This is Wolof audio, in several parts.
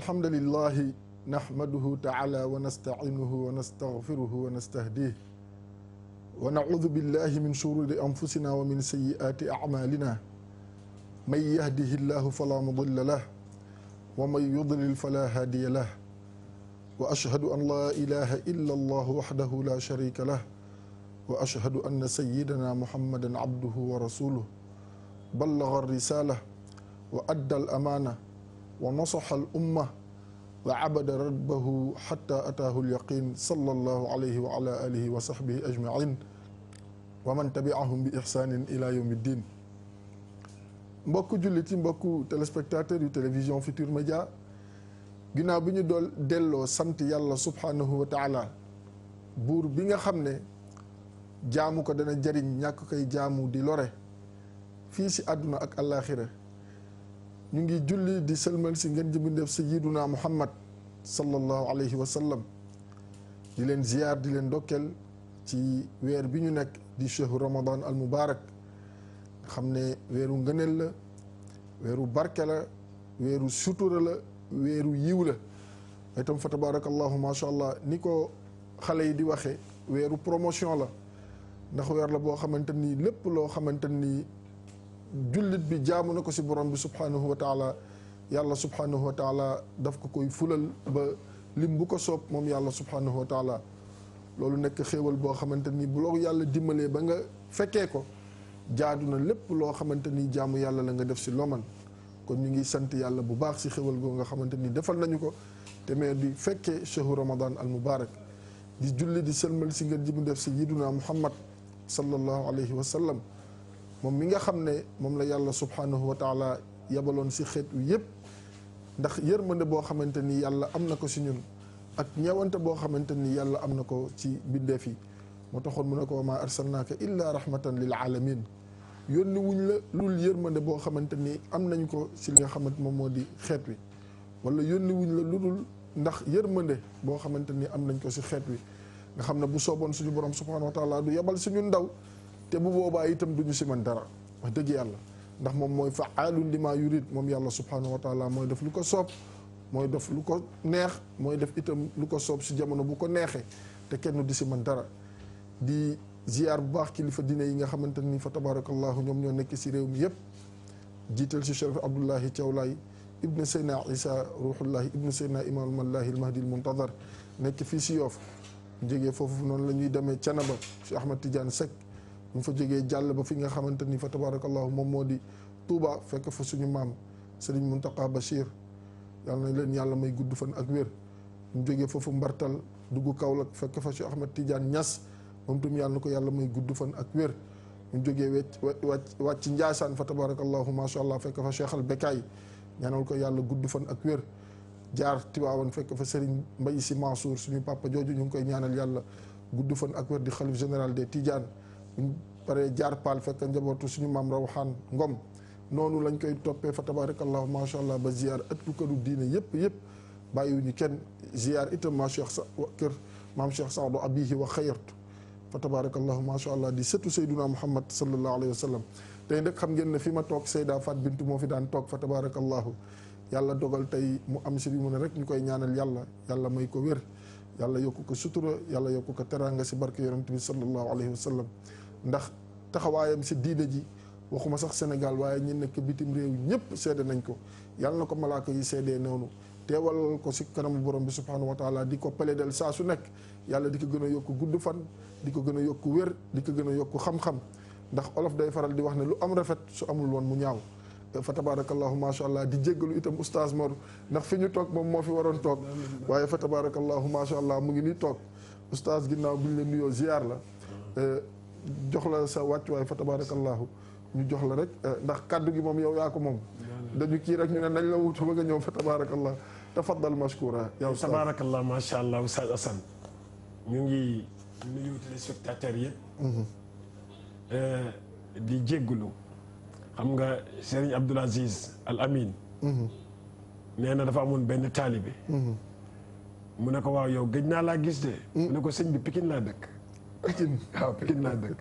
الحمد لله نحمده تعالى ونستعينه ونستغفره ونستهديه ونعوذ بالله من شرور أنفسنا ومن سيئات أعمالنا من يهده الله فلا مضل له ومن يضلل فلا هادي له وأشهد أن لا إله إلا الله وحده لا شريك له وأشهد أن سيدنا محمدا عبده ورسوله بلغ الرسالة وأدى الأمانة ونصح الأمة وعبد ربه حتى أتاه اليقين صلى الله عليه وعلى آله وصحبه أجمعين ومن تبعهم بإحسان إلى يوم الدين. mbokku jullit yi mbokku téléspectateurs yu télévision Futur Média ginnaaw bi ñu delloo sant yàlla subhanahu wa taala buur bi nga xam ne jaamu ko dana jariñ ñàkk koy jaamu di lore fii si àdduna ak àllaaxira ñu ngi julli di sëlmal si ngeen jëmi def sayyiduna Muhammad sallallahu alayhi wa sallam di leen ziyaar di leen dokkeel ci weer bi ñu nekk di shahru Ramadan al mubarak xam ne weeru ngëneel la weeru barke la weeru sutura la weeru yiw la itam fa tabarakallahu masha allah ni ko xale yi di waxee weeru promotion la ndax weer la boo xamante ni lépp loo xamante ni jullit bi jaamu na ko si borom bi subhanahu wa taala yàlla subhanahu wa taala daf ko koy fulal ba lim bu ko soob moom yàlla subhanahu wa taala loolu nekk xéewal boo xamante ni bu loo yàlla dimbalee ba nga fekkee ko jaadu na lépp loo xamante ni jaamu yàlla la nga def si loman kon ñu ngi sant yàlla bu baax si xéwal goo nga xamante ni defal nañu ko te mais di fekkee shahru ramadan al mubarak di julli di sëlmal si ngeen ji mu def sayyiduna Muhammad sallallahu alayhi wa sallam moom mi nga xam ne moom la yàlla subhanahu wa taala yabaloon si xeet wi yëpp ndax yërmande boo xamante ni yàlla am na ko si ñun ak ñeewante boo xamante ni yàlla am na ko ci bindeef yi moo taxoon mu ne ko wa maa arsalnaaka illa rahmatan lil alamin yónni wuñ la lul yërmande boo xamante ni am nañ ko si li nga xamante moom moo di xeet wi wala yónni wuñ la lu dul ndax yërmande boo xamante ni am nañ ko si xeet wi nga xam ne bu sooboon suñu borom subhanahu wa taala du yebal suñu ndaw te bu boobaa itam duñu si man dara wax dëgg yàlla ndax moom mooy fa'aalun lima yurid moom yàlla subhanahu wa taala mooy def lu ko soob mooy def lu ko neex mooy def itam lu ko soob si jamono bu ko neexee te kenn di si man dara di ziyaar bu baax kilifa diine yi nga xamante ni fa tabarakallahu ñoom ñoo nekk si réew mi yëpp jiital si Cherif Abdullahi Thiawlaay ibnu Seyna Isa Ruhullahi ibnu Seyna Imam Mallahi al-Mahdi al-Muntazar nekk fii si Yoof jógee foofu noonu la ñuy demee Canaba si Ahmad Tidiane Seck ñu fa jógee jàll ba fi nga xamante ni fa tabarakallahu moom moo di Touba fekk fa suñu maam Serigne Mountakha Bachir yàlla na leen yàlla may gudd fan ak wér ñu jógee foofu Mbartal dugg Kaolack fekk fa si Ahmad Tidiane Niass moom tam yàlla na ko yàlla may gudd fan ak wér ñu jógee wàcc Njaasaan fa tabarakallahu masha allah fekk fa Cheikh al Bekaay ñaanal ko yàlla gudd fan ak wér jaar Tiwaawan fekk fa Serigne Mbaye Sy Mansour suñu papa jooju ñu ngi koy ñaanal yàlla gudd fan ak wér di xalif général des Tidiane ñu paree jaar Paal fekk njabootu suñu maam Rawxaan Ngom noonu lañ koy toppee fa tabarakallahu masha allah ba ziar ëttu këru diine yëpp bàyyiwuñu kenn ziar itam ma Cheikh sa kër maam Cheikh Saadu abihi wa xayrtu fa tabarakallahu masha allah di sëtu Seyduna Muhammad sallallahu alayhi wa sallam tey nag xam ngeen ne fi ma toog Seyda Fat Bintu moo fi daan toog fa tabarakallahu yàlla dogal tey mu am si bi mu ne rek ñu koy ñaanal yàlla may ko wér yàlla yokku ko sutura yàlla yokku ko teraanga si barke yonent bi sallallahu alayhi wa sallam ndax taxawaayam si diine ji waxuma sax Sénégal waaye ñi nekk bitim réew ñëpp seede nañ ko yàlla na ko malaaka yi seedee noonu teewal ko si kanamu borom bi subhanahu wa taala di ko plaidel saa su nekk yàlla di ko gën a yokku gudd fan di ko gën a yokku wér di ko gën a yokku xam-xam ndax olof day faral di wax ne lu am rafet su amul woon mu ñaaw fa tabarakallahu masha allah di jéggalu itam oustaz Mor ndax fi ñu toog moom moo fi waroon toog waaye fa tabarakallahu masha allah mu ngi nii toog oustaz ginnaaw bi ñu leen nuyoo ziar la jox la sa wàccuwaay fa tabarakallahu ñu jox la rek ndax kaddu gi moom yow yaa ko moom dañu kii rek ñu ne nañ la wutu ba nga ñëw fa tabarakallah tafaddal mashkura yow tabarakallah masha allah oustaz Assane ñu ngi nuyu téléspectateurs yëpp di jéggulu xam nga Serigne Abdoul Aziz Al Amin nee na dafa amoon benn taalibe mu ne ko waaw yow gëj naa laa gis de mu ne ko sëñ bi Pikine laa dëkk Pikine waaw Pikine laa dëkk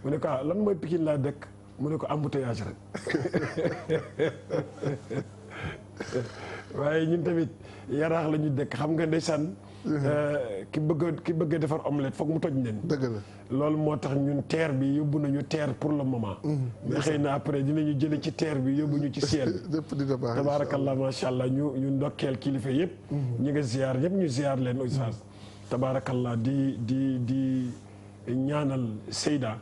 mu ne ko lan mooy Pikine laa dëkk mu ne ko embouteillage rek waaye ñun tamit yaraax la ñu dëkk xam nga ndeysaan. ki bëgg a defar omelette foog mu toj nen. dëgg la loolu moo tax ñun terre bi yóbbu nañu terre pour le moment. mais xëy na après dinañu jële ci terre bi yóbbu ñu ci ciel bi. lépp dina baax tabaarakallah macha allah ñu ndokkeel kilifa yëpp. ñi nga ziar ñëpp ñu ziar leen oustaz. tabaarakallah di ñaanal Seyda.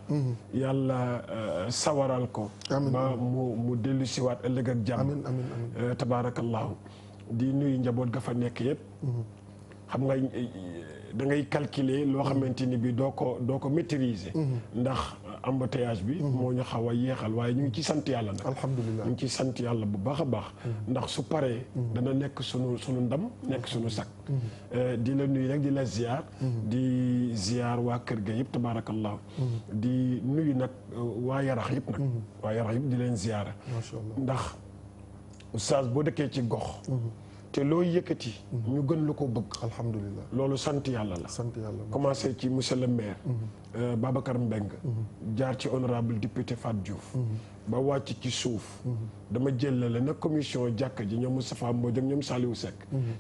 yàlla sawaral ko. ba mu dellu siwaat ëllëg ak jàmm. amiin tabaarakallahu di nuyu njaboot ga fa nekk yëpp. xam nga da ngay calculer loo xamante ni bi doo ko maîtriser. ndax embouteillage bi. moo ñu xaw a yéexal waaye ñu ngi ci sant yàlla nag. alhamdulilah ñu ngi ci sant yàlla bu baax a baax. ndax su paree. dana nekk sunu ndam nekk sunu sakk. di la nuyu nag di la ziar. di ziar waa kër ga yëpp tabaarakallahu di nuyu nag waa Yarax yëpp nag. waa Yarax yëpp di leen ziar. macha allah ndax oustaz boo dëkkee ci gox. te loo yëkkati. ñu gën la ko bëgg. alhamdulilah loolu sant yàlla la. sant yàlla commencé ci monsieur le maire. Babacar Mbengue. jaar ci honorable député Fat Diouf. ba wàcc ci suuf. dama jëlale nag commission jàkka ji ñoom Moustapha Mbodj ak ñoom Saliou Seck.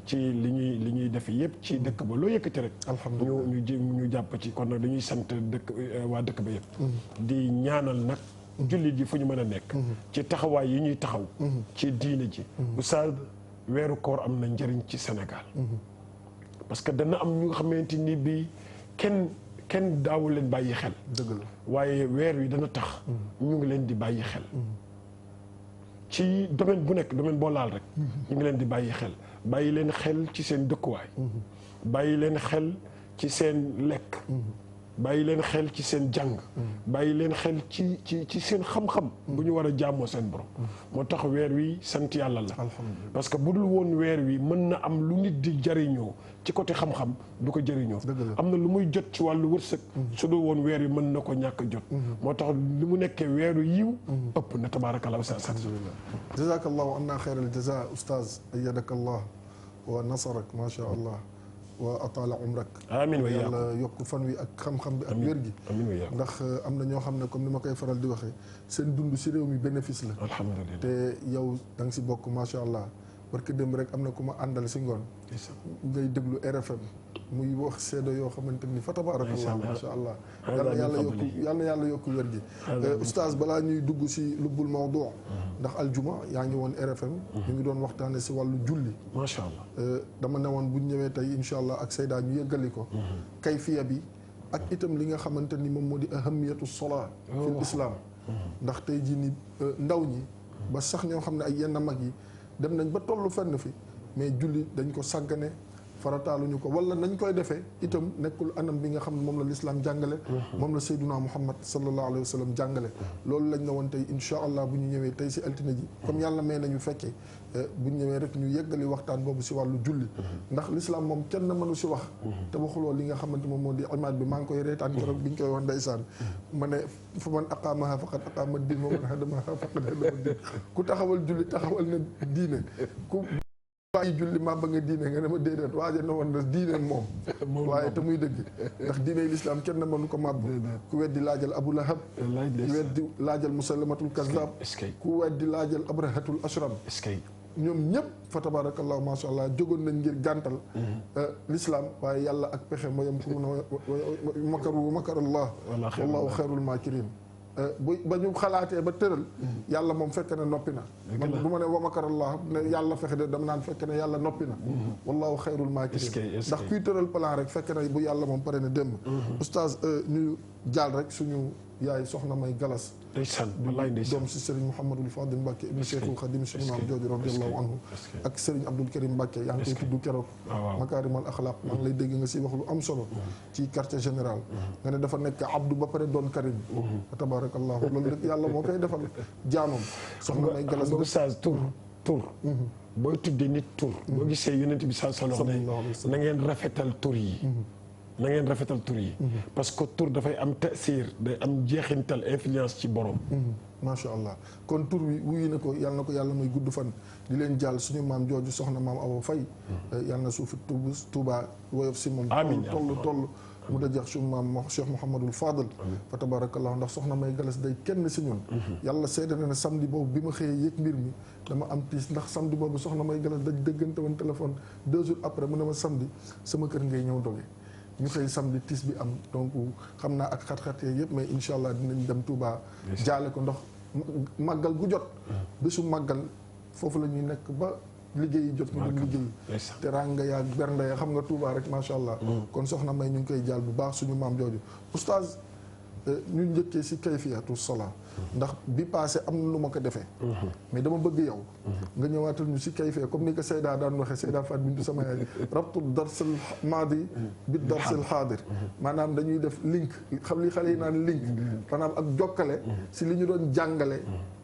ci li ñuy def yëpp ci dëkk ba loo yëkkati rek. alhamdulilah ñu jàpp ci kon nag dañuy sant waa dëkk ba yëpp. di ñaanal nag. jullit yi fu ñu mën a nekk. ci taxawaay yi ñuy taxaw. ci diine ji. oustaz weeru koor am na njëriñ ci Sénégal. parce que dana am ñu nga xamante ni bii kenn daawu leen bàyyi xel. dëgg la waaye weer wi dana tax. ñu ngi leen di bàyyi xel. ci domaine bu nekk domaine boo laal rek. ñu ngi leen di bàyyi xel bàyyi leen xel ci seen dëkkuwaay. bàyyi leen xel ci seen lekk. bàyyi leen xel ci seen jàng. bàyyi leen xel ci seen xam-xam. bu ñu war a jaamoo seen borom. moo tax weer wi sant yàlla la. parce que bu dul woon weer wi mën na am lu nit di jariñoo ci côté xam-xam du ko jariñoo. am na lu muy jot ci wàllu wërsëg. su dul woon weer wi mën na ko ñàkk a jot. moo tax li mu nekkee weeru yiw. ëpp na tabaarakallah sa sant. alhamdulilah jazakallahu anna xayral jaza oustaz ayyadakallah wa nasarak ma sha allah. wa ataala umrak. amiin wa yàlla yokk fan wi ak xam-xam bi ak wér gi. ndax am na ñoo xam ne comme ni ma koy faral di waxee seen dund si réew mi bénéfice la. alhamdulilah te yow da nga si bokk macha allah parce que démb rek am na ku ma àndal si ngoon. ngay déglu RFM muy wax seede yoo xamante ni fa tabaarakallah macha allah. yal na yàlla yokk wér gi. oustaz balaa ñuy dugg si lubbul mawdu ndax aljuma yaa ngi woon RFM. ñu ngi doon waxtaane si wàllu julli. macha allah dama ne woon bu ñu ñëwee tey incha allah ak Seyda ñu yëggali ko. kayfiya bi ak itam li nga xamante ni moom moo di ahamiyatu sola fil islam. ndax tey jii ni ndaw ñi ba sax ñoo xam ne ay yenn mag yi dem nañ ba tollu fenn fi mais julli dañ ko sàggane farataaluñu ko wala nañ koy defee itam nekkul anam bi nga xam ne moom la lislaam jàngale. moom la Seyduna Muhammad sallallahu alayhi wa sallam jàngale. loolu lañ la woon tey incha allah bu ñu ñëwee tey si altine ji comme yàlla may nañu fekkee bu ñu ñëwee rek ñu yeggali waxtaan boobu si wàllu julli. ndax lislaam moom kenn mënu si wax. te waxuloo li nga xamante moom moo di imaad bi maa ngi koy reetaan keroog bi ñu koy wax ndeysaan ma ne fa man aqaamaha faqad aqaama diin wa man hadamaha faqad hadama diin ku taxawal julli taxawal na diine ku bàyyi julli maa ba nga diine nga ne ma déedéet waaje na woon na diine moom waaye te muy dëgg ndax diine lislaam kenn mënu ko màbb ku weddi laajal Abu Lahab ku weddi laajal Musallamatul Kazzab ku weddi laajal Abrahatul Ashram ñoom ñëpp fa tabarakallahu masha allah jógoon nañ ngir gàntal l'islam waaye yàlla ak pexe mayam ku mun a makaru makarallah wallahu xayrul makirin ba ñu xalaatee ba tëral yàlla moom fekk ne noppi na man du ma ne wa makarallah ne yàlla fexe de dama naan fekk ne yàlla noppi na wallahu xayrul makirin ndax kuy tëral plan rek fekk na bu yàlla moom pare na démb oustaz ñu jaal rek suñu yaay soxna May Galas ndeysaan wallaay ndeysaan doom si Serigne Mouhamadul Fadil Mbacke ibn Cheikhul Khadim suñu maam jooju radiyallahu anhu ak Serigne Abdoul Karim Mbacke yaa ngi koy tudd keroog makaarimal axlaaq maa ngi lay dégg nga si wax lu am solo ci quartier général nga ne dafa nekk abdu ba pare doon karim tabarakallahu loolu rek yàlla moo koy defal jaamam soxna May Galas oustaz tur booy tuddee nit tur boo gisee yonent bi sallallahu alayhi wa sallam na ngeen rafetal tur yi na ngeen rafetal tur yi parce que tur dafay am tasir day am jeexintal influence ci borom macha allah kon tur wi wuyu na ko yàlla may gudd fan di leen jàll suñu maam jooju soxna maam Awa Faye yàlla na suufi Tuuba woyof si moom toll mu dajeex suñu maam Cheikh Mouhamadul Fadal fa tabarakallah ndax soxna May Galas day kenn si ñun yàlla seede na ne samedi boobu bi ma xëyee yëg mbir mi dama am tiis ndax samedi boobu soxna May Galas dañ dëggante woon téléphone 2 jours après mu ne ma samedi sama kër ngay ñëw doge ñu xëy samedi tiis bi am donc xam naa ak xat-xat yëpp mais incha allah dinañ dem Touba jaale ko ndox màggal gu jot bésu màggal foofu la ñuy nekk ba liggéey jot ñu dem liggéey te ranga yaa bernde ya xam nga Touba rek macha allah kon soxna May ñu ngi koy jaal bu baax suñu maam jooju oustaz ñu njëkkee si kayfiyatu sola ndax bi passé am na lu ma ko defee mais dama bëgg yow nga ñëwaatal ñu si kayfiya comme ni ko Seyda daan waxee Seyda Fat Bintou sama yaay rabtu darsil maadi bi darsil xaadir maanaam dañuy def link xam li xale yi naan link maanaam ak jokkale si li ñu doon jàngale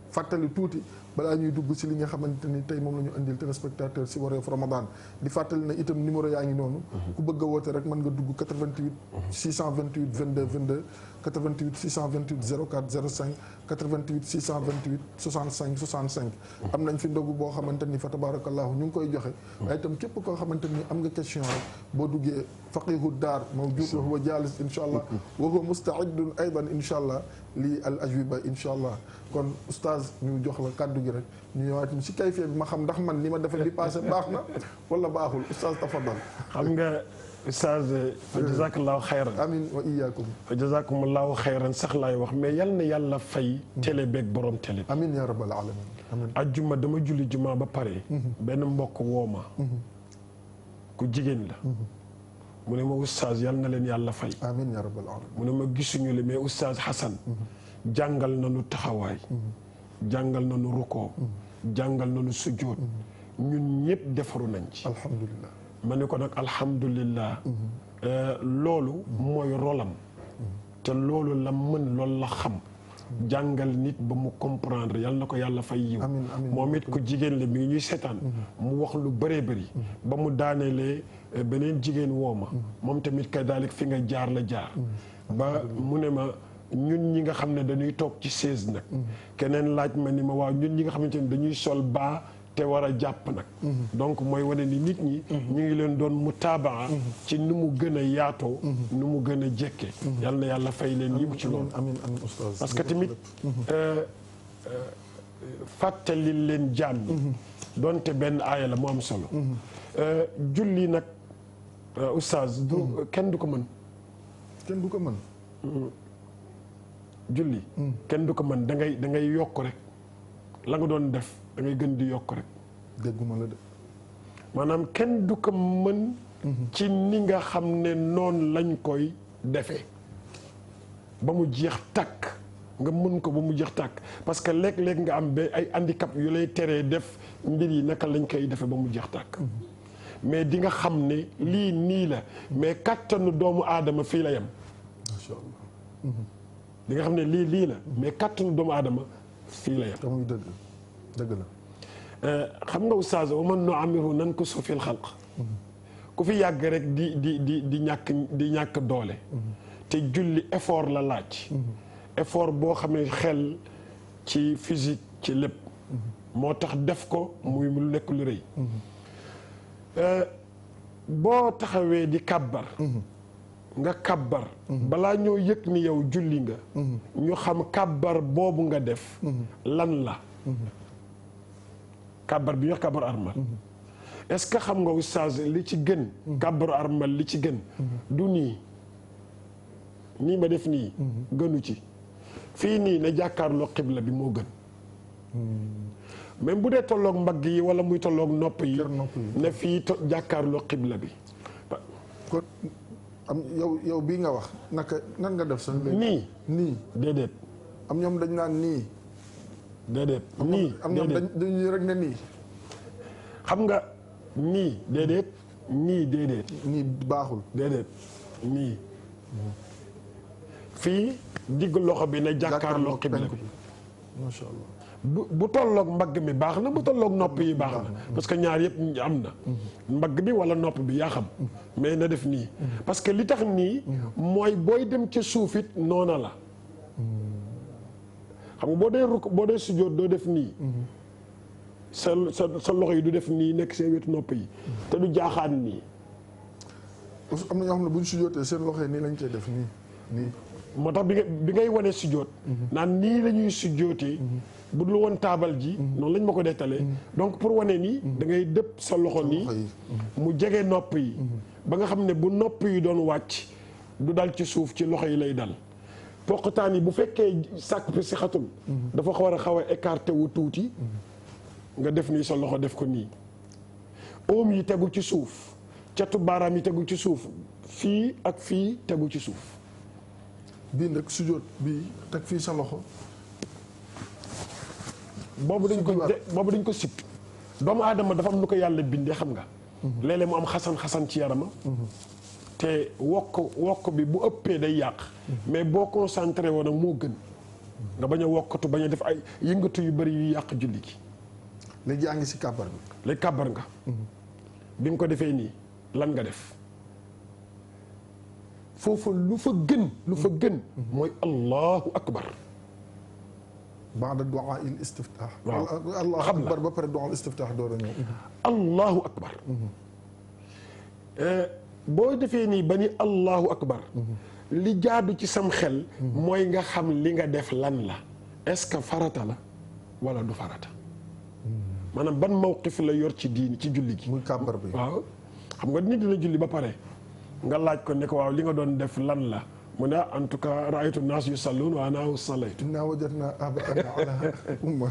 fàttali tuuti balaa ñuy dugg si li nga xamante ni tey moom la ñu indil téléspectateur si Wareef Ramadan di fàttali na itam numéro yaa ngi noonu ku bëgg a woote rek mën nga dugg 88 628 22 22 88 628 04 05 88 628 65 65 am nañ fi ndogu boo xamante ni fa tabarakallahu ñu ngi koy joxe waaye itam képp koo xamante ni am nga question rek boo duggee faqihu daar mawjud wa huwa jalis insha allah wa huwa mustaidun aydan insha allah lii al ajwiba insha allah kon oustaz ñu jox la kàddu gi rek ñu ñëwaat si kayfee bi ma xam ndax man ni ma defe bi passé baax na wala baaxul oustaz tafadal xam nga oustaz fa jazakallahu xayran amin wa iyaakum fa jazakumullahu xayran sax laay wax mais yal na yàlla fay télé beeg borom télé bi amin ya rabbal alamin amin ajjuma dama julli juma ba pare benn mbokk wooma ku jigéen la mu ne ma oustaz yal na leen yàlla fay amin ya rabbal alamin mu ne ma gisuñu le mais oustaz Hassan jàngal nañu taxawaay jàngal nañu rukoo jàngal nañu sujjóot ñun ñëpp defaru nañ ci alhamdulillah ma ne ko nag alhamdulillah loolu mooy rolam te loolu la mën loolu la xam jàngal nit ba mu comprendre yal na ko yàlla fay yiw moom it ko jigéen la mi ngi ñuy seetaan mu wax lu bëree bëri ba mu daanelee beneen jigéen woo ma moom tamit kadalik fi nga jaar la jaar ba mu ne ma ñun ñi nga xam ne dañuy toog ci chaise nag keneen laaj ma ni ma waaw ñun ñi nga xamante ne dañuy sol baa te war a jàpp nag donc mooy wane ni nit ñi ñu ngi leen doon mutaabaa ci nu mu gën a yaatoo nu mu gën a jekke yal na yàlla fay leen yiw ci loolu parce que tamit fàttali leen jaam ñi donte benn aaya la mu am solo julli nag oustaz du kenn du ko mën kenn du ko mën julli kenn du ko mën da ngay yokk rek la nga doon def da ngay gën di yokk rek dégguma la de maanaam kenn du ko mën ci ni nga xam ne noonu lañ koy defee ba mu jeex tàkk nga mën ko ba mu jeex tàkk parce que léeg-léeg nga am ba ay handicap yu lay teree def mbir yi naka lañ koy defee ba mu jeex tàkk mais di nga xam ne lii nii la mais kattanu doomu aadama fii la yem macha allah di nga xam ne lii la mais kattanu doomu aadama fii la yem te muy dëgg dëgg la xam nga oustaz wa man nu'ammirhu nankusu fil xalq ku fi yàgg rek di ñàkk doole te julli effort la laaj effort boo xam ne xel ci physique ci lépp moo tax def ko muy lu nekk lu rëy boo taxawee di kàbbar nga kàbbar balaa ñoo yëg ni yow julli nga ñu xam kàbbar boobu nga def lan la kàbbar bi ñu wax kàbbar armal est-ce que xam nga oustaz li ci gën kàbbaru armal li ci gën du nii ma def nii gënu ci fii nii na jàkkaarloo xibla bi moo gën même bu dee tolloog mbagg yi wala muy tolloog nopp yi ne fii jàkkaarloo xibla bi kon am yow bii nga wax naka nan nga def sax nii déedéet am ñoom dañ naan nii déedéet nii am ñoom dañuy rek ne nii xam nga nii déedéet nii baaxul déedéet nii fii digg loxo bi ne jàkkaarloo xibla bi macha allah bu tolloog mbagg mi baax na bu tolloog nopp yi baax na parce que ñaar yëpp am na mbagg bi wala nopp bi yaa xam mais na def nii parce que li tax nii mooy booy dem ca suuf it noona la xam nga boo dee sujjóot doo def nii sa loxo yi du def nii nekk seen wetu nopp yi te du jaaxaan nii am na ñoo xam ne bu ñu sujjootee seen loxo yi nii lañ koy def nii. moo tax bi ngay wane sujjoot. naan nii la ñuy sujjootee. bu dul woon taabal ji. noonu lañ ma ko dettalee. donc pour wane nii. da ngay dëpp sa loxo nii. mu jege nopp yi. ba nga xam ne bu nopp yi doon wàcc du dal ci suuf ci loxo yi lay dal. poqataan yi bu fekkee sàkk bi si xatul. dafa war a xaw a écarté wu tuuti. nga def nii sa loxo def ko nii. oom yi tegu ci suuf. catu baaraam yi tegu ci suuf. fii ak fii tegu ci suuf. bii nag sujjóot bii teg fii sa loxo. boobu dañ ko sip doomu aadama dafa am nu ko yàlla bindee xam nga. léeg-léeg mu am xasan ci yarama. te wokk bi bu ëppee day yàq. mais boo concentré woon nag moo gën. nga bañ a wokkatu bañ a def ay yëngatu yu bari yu yàq julli gi. léegi yaa ngi si kàbbar bi. léegi kàbbar nga. bi nga ko defee nii lan nga def. foofu lu fa gën. mooy allahu akbar. baada du'a il istiftah. waaw allahu akbar ba pare du'a il istiftah door a ñëw. allahu akbar. boo defee nii ba ni allahu akbar. li jaadu ci sam xel. mooy nga xam li nga def lan la. est-ce que farata la wala du farata. maanaam ban mawqif la yor ci diini ci julli gi. muy kàbbar bi. waaw xam nga nit dina julli ba pare. nga laaj ko ne ko waaw li nga doon def lan la mu ne en tout cas raaytu naas yusalluun wa ana sallaytu. innaa wajadnaa aabaa'anaa alaa umma.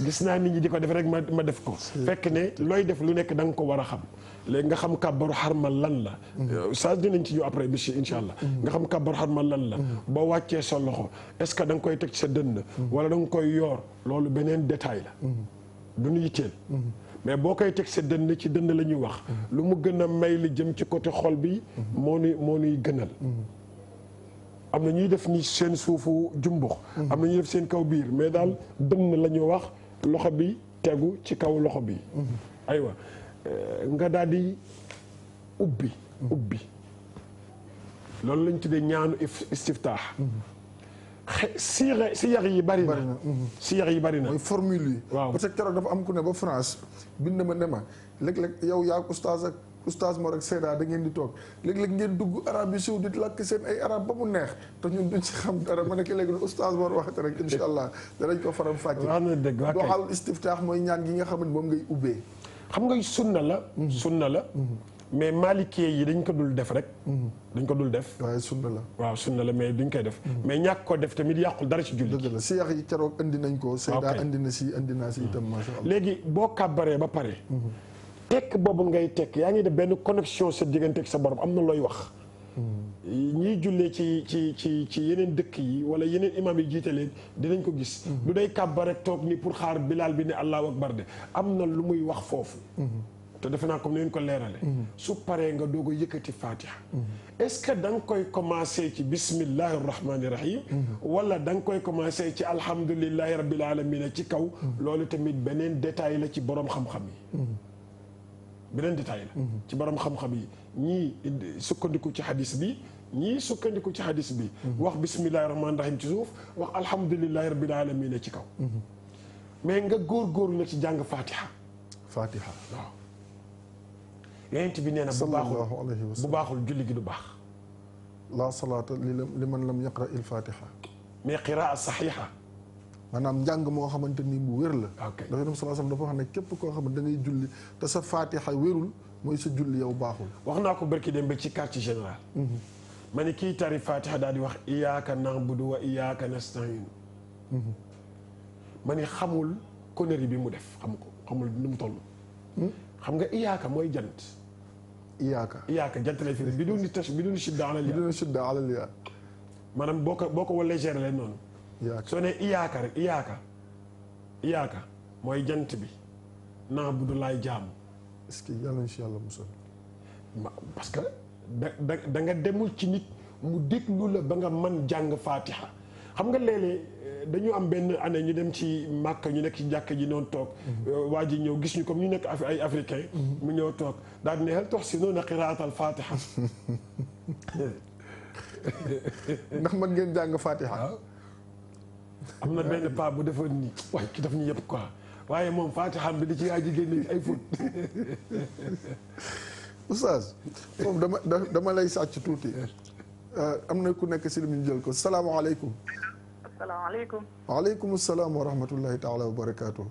gis naa nit ñi di ko def rek ma def ko. fekk ne looy def lu nekk da nga ko war a xam. léegi nga xam kàbbaru xarmal lan la. saa dinañ ci ñëw après bi incha allah. nga xam kàbbaru xarmal lan la. boo wàccee sa loxo est-ce que da nga koy teg sa dënn. wala da nga koy yoor loolu beneen détail la. du ñu yitteel. mais boo koy teg sa dënn ci dënn la ñuy wax. lu mu gën a may li jëm ci côté xol bi. moo nuy gënal. am na ñuy def ni seen suufu jumbux. am na ñuy def seen kaw biir mais daal dënn la ñuy wax loxo bi tegu ci kaw loxo bi. aywa nga daal di ubbi. loolu lañ tuddee ñaanu istiftaax. siyax yi bari na. siyax yi bari na. mooy formule yi. waaw parce que keroog dafa am ku ne ba France bind ma ne ma léeg-léeg yow yaa oustaz Mor ak Seyda da ngeen di toog léeg-léeg ngeen dugg Arabie Saoudite làkk seen ay arab ba mu neex te ñun duñ si xam dara ma ne ko léegi oustaz Mor waxate rek incha allah danañ ko faram fàcce. wax na dëgg waa kay doxal istiftaax mooy ñaan gi nga xam ne moom ngay ubbee. xam nga sunna la. mais maalikee yi dañ ko dul def rek. dañ ko dul def. waaye sunna la. waaw sunna la mais duñ koy def. mais ñàkk ko def tamit yàqul dara ci julli. dëgg la si yax yi keroog andi nañ ko. Seyda andi naa si itam macha allah. léegi boo kàbbaree ba pare. tekk boobu ngay tekk yaa ngi def benn connexion sa diggante ak sa borom am na looy wax. ñiy jullee ci yeneen dëkk yi wala yeneen imam yi jiite leen dinañ ko gis. du day kàbbar rek toog ni pour xaar bilaal bi ne allahu akbar de am na lu muy wax foofu. te defe naa comme ni ngeen ko leerale. su paree nga doog a yëkkati fatiha. est-ce que da nga koy commencer ci bismillahi rahmaani rahim. wala da nga koy commencer ci alhamdulillahi rabbil alamin ci kaw. loolu tamit beneen détail la ci borom xam-xam yi. beneen détail la. ci borom xam-xam yi ñii sukkandiku ci hadis bi ñii sukkandiku ci hadis bi. wax bismillahi rahmaani rahim ci suuf wax alhamdulillahi rabbil alamin ci kaw. mais nga góorgóorlu na ci jàng fatiha. fatiha waaw. yonent bi nee na bu baaxul julli gi du baax. la salaata liman lam yaqra il fatiha. mais qiraa saxiixa. maanaam njàng moo xamante ni bu wér la. ok dafa dem sallallahu alayhi wasallam dafa wax ne képp koo xam ne da ngay julli te sa fatiha wérul mooy sa julli yow baaxul. wax naa ko barki dem ba ci quartier général. ma ne kii tari fatiha daal di wax iyyaka na'budu wa iyyaka nasta'in. ma ne xamul connerie bi mu def xamul nu mu toll. xam nga iyyaka mooy jant. iyaaka jant lay firi bi du shidda alal yaa maanaam boo ko walee gérer leen noonu. soo ne iyaaka rek iyaaka mooy jant bi naa bu du laay jaamu. est-ce que yàlla na si yàlla musal. parce que da nga demul ci nit mu déglu la ba nga mën jàng faatiha xam nga léeg-léeg dañu am benn année ñu dem ci Màkka ñu nekk ci jàkka ji noonu toog. waa ji ñëw gis ñu comme ñu nekk ay africain mu ñëw toog daal di ne hal tuhsinuuna qiraatal faatiha. ndax mën ngeen jàng faatiha. am na benn paa bu defoon nii waaye ki daf ñu yëpp quoi waaye moom faatiha bi di ci aji génne ay fóot. oustaz moom dama lay sàcc tuuti am na ku nekk si li ñu jël ko salaamaaleykum. asalaamaaleykum. waaleykum salaam wa rahmatullahi taala wa barakaatu.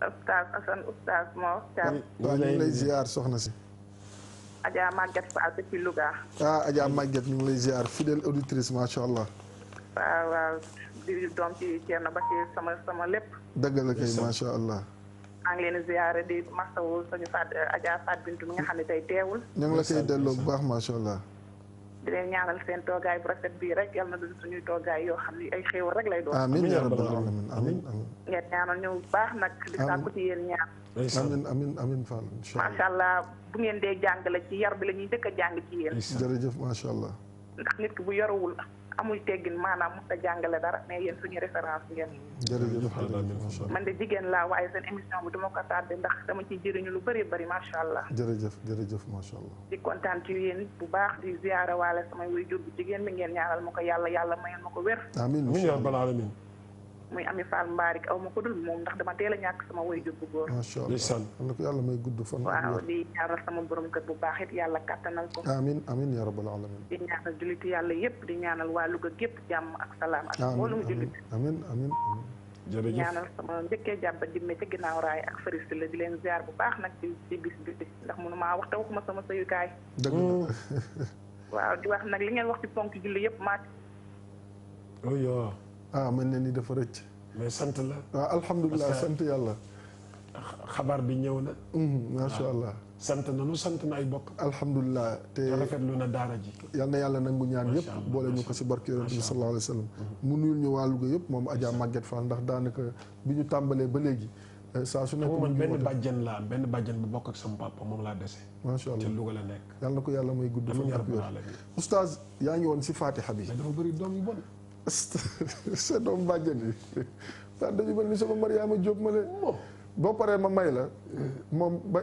oustaz Assane oustaz Mor Thiam. waaw ñu ngi lay ziar soxna si. Adja Maguette Fall depuis Louga. Adja Maguette ñu ngi lay ziar fidèle auditrice macha allah. waaw di doom ci Thierno Bachir sama lépp. dëgg la kay macha allah. maa ngi leen di ziare di masawu suñu Adja Fat Bintou mi nga xam ne tey teewul. ñu ngi la koy delloo bu baax macha allah. di leen ñaanal seen toogaay bu rafet bii rek yal na doon suñuy toogaay yoo xam ne ay xéewal rek lay doon. amiin yaa rabbal alamin amiin amiin. ngeen ñaanal ñu bu baax nag. di sàkku ci yéen ñaan. amiin Fall incha allah. macha allah bu ngeen dee jàngale ci yar bi la ñuy njëkk a jàng ci yéen. jërëjëf macha allah. ndax nit ki bu yaruwul amul teggin maanaam mos a jàngale dara mais yéen suñu référence ngeen. jërëjëf macha allah. man de jigéen laa waaye seen émission bi dama ko tardé ndax dama ciy jëriñu lu bëri bëri macha allah. jërëjëf macha allah. di kontaan ci yéen bu baax di ziyaara waale samay waajur bu jigéen mi ngeen ñaanal ma ko yàlla mayal ma ko wér. amiin amiin yaa rabbal alamin. muy Ami Fall Mbaarik aw ma ko dul moom ndax dama teel a ñàkk sama waajur bu góor. macha allah am na ko yàlla may gudd fan. waaw di ñaanal sama borom kër bu baax it yàlla kattanal ko. amiin yaa rabbal alamin. di ñaanal julliti yàlla yëpp di ñaanal waa Louga gépp jàmm ak salaam ak mboolum jullit. amiin jërëjëf ñaanal sama njëkkee jàmba jimme ci ginnaaw raay ak farisi la di leen ziar bu baax nag ci bis bi ndax mënu maa wax te waxuma sama sëyukaay. dëgg la. waaw di wax nag li ngeen wax ci ponk julli yëpp maa. mel na ni dafa rëcc. mais sant la. waaw alhamdulilah sant yàlla. xabaar bi ñëw na. macha allah. sant na nu sant na ay bokk. alhamdulilah te rafetlu na daara ji. yal na yàlla nangu ñaan yëpp boole ñu ko si barke yonent bi sallallahu alayhi wa sallam. mu nuyul ñu waa Louga yëpp moom Adja Maguette Fall ndax daanaka bi ñu tàmbalee ba léegi saa su nekk. man benn bàjjen bu bokk ak sama papa moom laa dese. macha allah te Louga la nekk. yàlla na ko yàlla may gudd fan ak wér. oustaz yaa ngi woon si Fatiha bi. mais dafa bëri doom yu bon. sa doom bàjjen yi dañu mel ni sama Mariama Diop ma leen. boo paree ma may la moom ba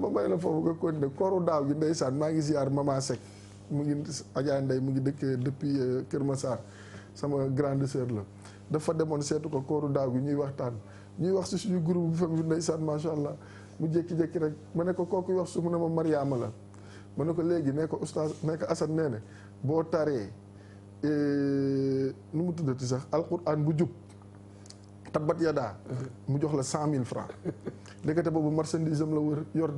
ma may la foofu nga continué kooru daaw gi ndeysaan maa ngi ziar Mama Seck mu ngi Adja Ndeye mu ngi dëkkee depuis Kër Massar sama grande sœur la dafa demoon seetu ko kooru daaw gi ñuy waxtaan ñuy wax si suñu groupe bi famille ndeysaan macha allah mu jékki-jékki rek ma ne ko kooku wax su mu ne ma Mariama la ma ne ko léegi ne ko oustaz ne ko Assane nee ne boo taree nu mu tuddati sax alquran bu jub tabbat yadaa mu jox la 100 000 francs ndekete boobu marchandise am la wër yor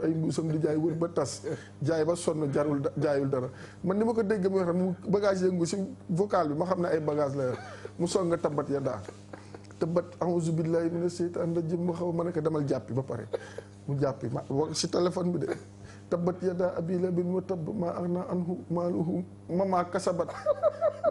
ay mbuusam di jaay wër ba tas jaay ba sonn jaayul dara man ni ma ko dégg mu wax mu bagage yëngu si vocal bi ma xam ne ay bagage la yor mu song nga tabbat yadaa tabbat a'uuzu billahi mina sheytaan rajim ma xaw ma ne ko demal jàppi ba pare mu jàppi ma si téléphone bi de tabbat yadaa abii lahabin wa tabb maa aghnaa anhu maaluhu mamaa kasabat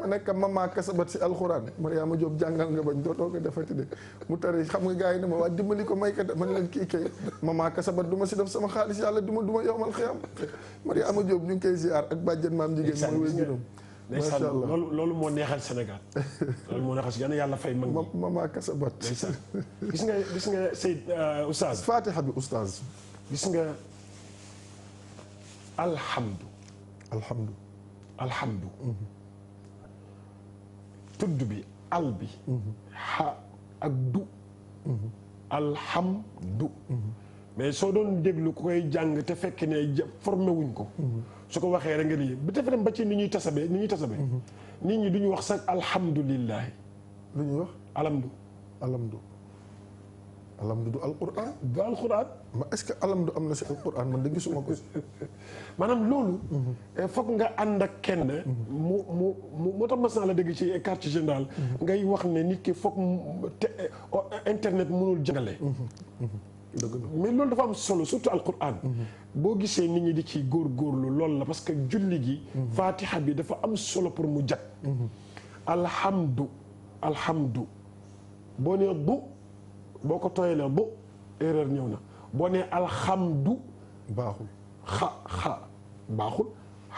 ma nekk mamaa kasabat si alxuraan Mariama Diop jàngal nga bañ dootoo ko defati de mu tari xam nga gars yi ne ma waa dimbali ko may kat man leen kii kay mamaa kasabat du ma si def sama xaalis yàlla du ma yowmal xiyam Mariama Diop ñu ngi koy ziar ak bàjjen maam jigéen mooy wéy juróom macha allah loolu moo neexal Sénégal loolu moo neexal yal na yàlla fay mag ñi mamaa kasabat gis nga Seyd oustaz Fatiha bi oustaz gis nga alhamdu tudd bi al bi xa ak du alhamdu mais soo doon déglu ku koy jàng te fekk ne formé wuñ ko su ko waxee rek nga lii bu dafa dem ba ci ni ñuy tasabe nit ñi du ñu wax sax alhamdulillahi lu ñuy wax alhamdu du alquran du alquran ma est-ce que alhamdu am na si alquran man de gisuma ko maanaam loolu foog nga ànd ak kenn mu moo tax mas naa la dégg ci quartier général ngay wax ne nit ki foog internet mënul jàngale dëgg la mais loolu dafa am solo surtout alquran boo gisee nit ñi di ci góorgóorlu loolu la parce que julli gi fatiha bi dafa am solo pour mu jag alhamdu boo nee bu boo ko tooyalee bu erreur ñëw na boo nee alhamdu baaxul xa baaxul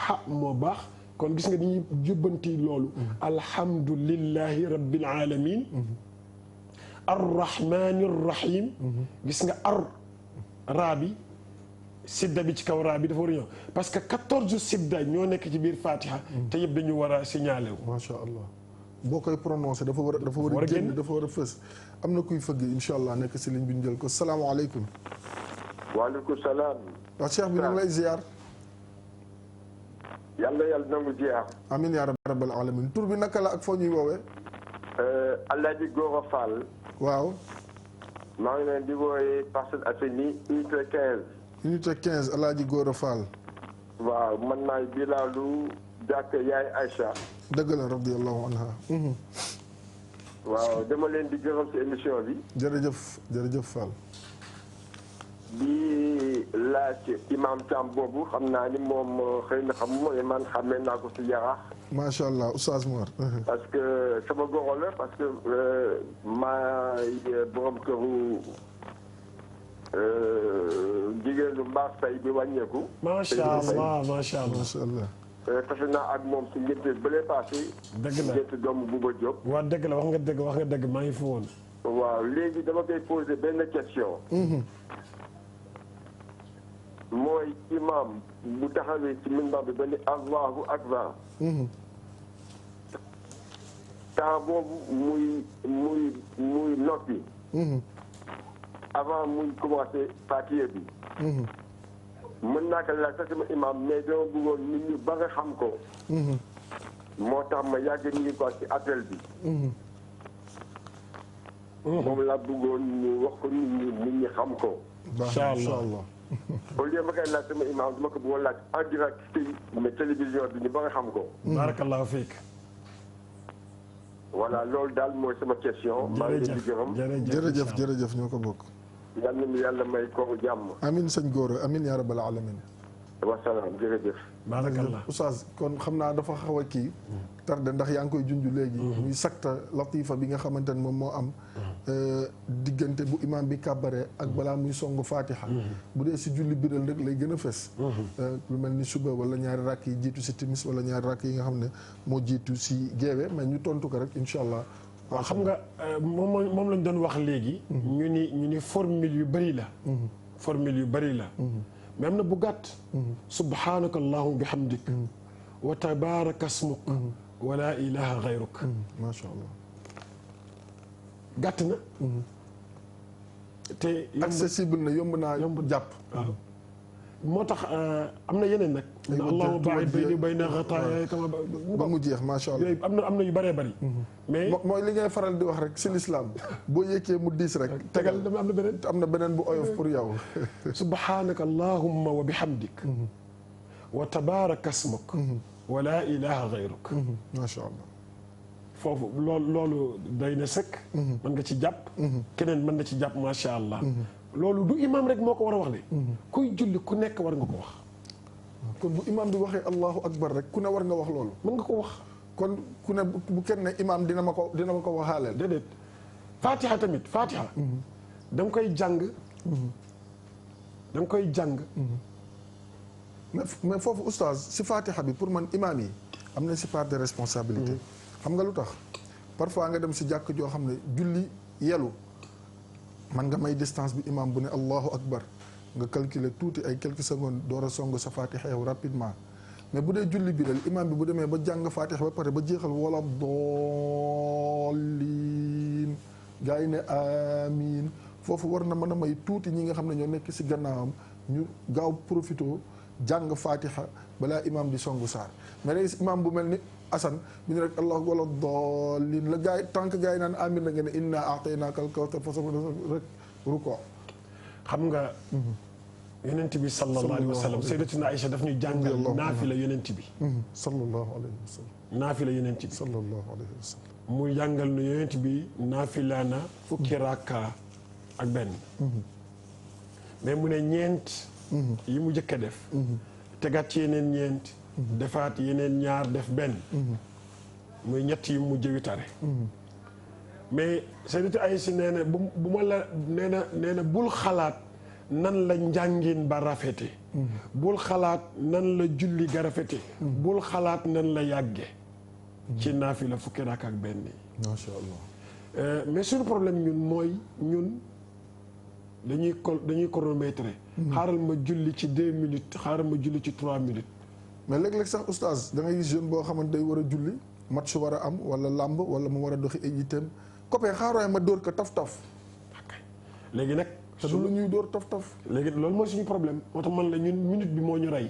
xa moo baax kon gis nga dañuy jubbanti loolu alhamdulillahi rabbil alamin arrahmani rrahim gis nga raa bi sidda bi ci kaw raa bi dafa war a ñëw parce que 14 sidda ñoo nekk ci biir fatiha te yëpp dañu war a signalé wu macha allah boo koy prononcé dafa war a génn dafa war a fës am na kuy fëgg incha allah nekk si ligne bi ñu jël ko salaamaaleykum waaleykum salaam. waaw cheikh bi ñu ngi lay ziar. yàlla nangu ziar. amiin yaa rabbal alamin tur bi naka la ak foo ñuy woowee. Alaaji Gora Fall. waaw. maa ngi leen di woowee Parcelles Assainies unité 15. unité 15 Alaaji Gora Fall. waaw man maay Bilalu jàkk yaay Aïcha. dëgg la radiyallahu anha. waaw dama leen di gërëm ci émission bi. jërëjëf jërëjëf Fall. di laaj imam Thiam boobu xam naa ni moom xëy na xamuma mais man xamee naa ko ci Yaraax. macha allah Oustaz Mor. parce que sama goro la parce que maay borom këru jigéenu Mbaar Say bi wàññeeku. macha allah macha allah macha allah. tase naa ak moom si ngénte bële passé. dëgg la ngénte doomu Bouba Diop. waaw dëgg la wax nga dëgg maa ngi fi woon. waaw léegi dama koy poser benn question. mooy imam bu taxawee ci minbar bi ba ni Allahu akbar. temps boobu muy noppi. avant muy commencé fatiha bi. mën naa ko laaj sax sama imam mais dama bëggoon nit ñi ba nga xam ko. moo tax ma yàgg nii quoi ci appel bi. moom laa bëggoon ñu wax ko nit ñi xam ko. incha allah. au lieu ma koy laaj sama imam dama ko bëggoon laaj en direct ci mais télévision bi ñu ba nga xam ko. barakallahu fiik. voilà loolu daal mooy sama question. maa ngi leen di gërëm jërëjëf ñoo ko bokk. yàlla may ko jàmm. amin sëñ Gora amin yaa rabbal alamin. wasalaam jërëjëf. barakallah Oustaz kon xam naa dafa xaw a kii. tarde ndax yaa ngi koy junj léegi. muy sakta latifa bi nga xamante ne moom moo am. diggante bu imam bi kàbbare ak balaa muy songu fatiha. bu dee si julli biral rek lay gën a fes. lu mel ni suba wala ñaari rakk yi jiitu si timis wala ñaari rakk yi nga xam ne moo jiitu si geewe mais ñu tontu ko rek incha allah. waaw xam nga moom lañ doon wax léegi. ñu ni formule yu bëri la. formule yu bëri la. mais am na bu gàtt. subhanaka allahumma bihamdik. wa tabaraka ismuk. wa la ilaha gayruk. macha allah. gàtt na. te accessible na yomb naa jàpp. waaw moo tax am na yeneen nag. allahumma baa'id bayni wa bayna xataayaaya kama ba mu jeex macha allah. yooyu am na yu bëree bëri. mais mooy li ngay faral di wax rek si l'islam boo yëkkee mu diis rek. tegal am na beneen bu oyof pour yow. subhanaka allahumma wa bihamdik. wa tabaraka ismuk. wa la ilaha gayruk. macha allah. foofu loolu doy na sëkk. mën nga ci jàpp. keneen mën na ci jàpp macha allah. loolu du imam rek moo ko war a wax de. kuy julli ku nekk war nga ko wax. kon bu imam bi waxee allahu akbar rek ku ne war nga wax loolu. mën nga ko wax. kon ku ne bu kenn ne imam dina ma ko waxaaleel. déedéet fatiha tamit fatiha. da nga koy jàng. da nga koy jàng. mais foofu oustaz si fatiha bi pour man imam yi am na si part de responsabilité. xam nga lu tax parfois nga dem si jàkk joo xam ne julli yelu man nga may distance bi imam bu ne allahu akbar nga calculer tuuti ay quelques secondes door a song sa fatiha yow rapidement mais bu dee julli bi dal imam bi bu demee ba jàng fatiha ba pare ba jeexal wala doolin gars yi ne amin foofu war na mën a may tuuti ñi nga xam ne ñoo nekk si gannaawam ñu gaaw profité jàng fatiha balaa imam di songu saar mais léegi imam bu mel ni Assane bi ñu rek allah wala doolin la gars yi tant que gars yi naan amin na nga ne inna a'taynaaka al-kawsar fa rek ruko xam nga yonent bi sallallahu alayhi wa sallam sayyidatuna Aïcha daf ñu jàngal naafila yonent bi sallallahu alayhi wa sallam naafila yonent bi sallallahu alayhi wa sallam mu jàngal nu yonent bi naafila na fukki rakka ak benn mais mu ne ñeent yi mu jëkk a def tegaat ci yeneen ñeent defaat yeneen ñaar def benn muy ñett yi mu jëwitare mais sayyidatu Aïcha nee na bu ma la nee na bul xalaat nan la njàngin ba rafete bul xalaat nan la julli ga rafete bul xalaat nan la yàgge ci naafila fukki rakk ak benn yi masha Allah mais suñu problème ñun mooy ñun dañuy chronométrer xaaral ma julli ci 2 minutes xaaral ma julli ci 3 minutes mais léeg-léeg sax oustaz da ngay gis jeune boo xamante day war a julli match war a am wala làmb wala mu war a doxi ay itam copain xaaral ma dóor ko taf-taf léegi nag te du lu ñuy dóor taf. léegi loolu mooy suñu problème moo tax man la ñun minute bi moo ñu rey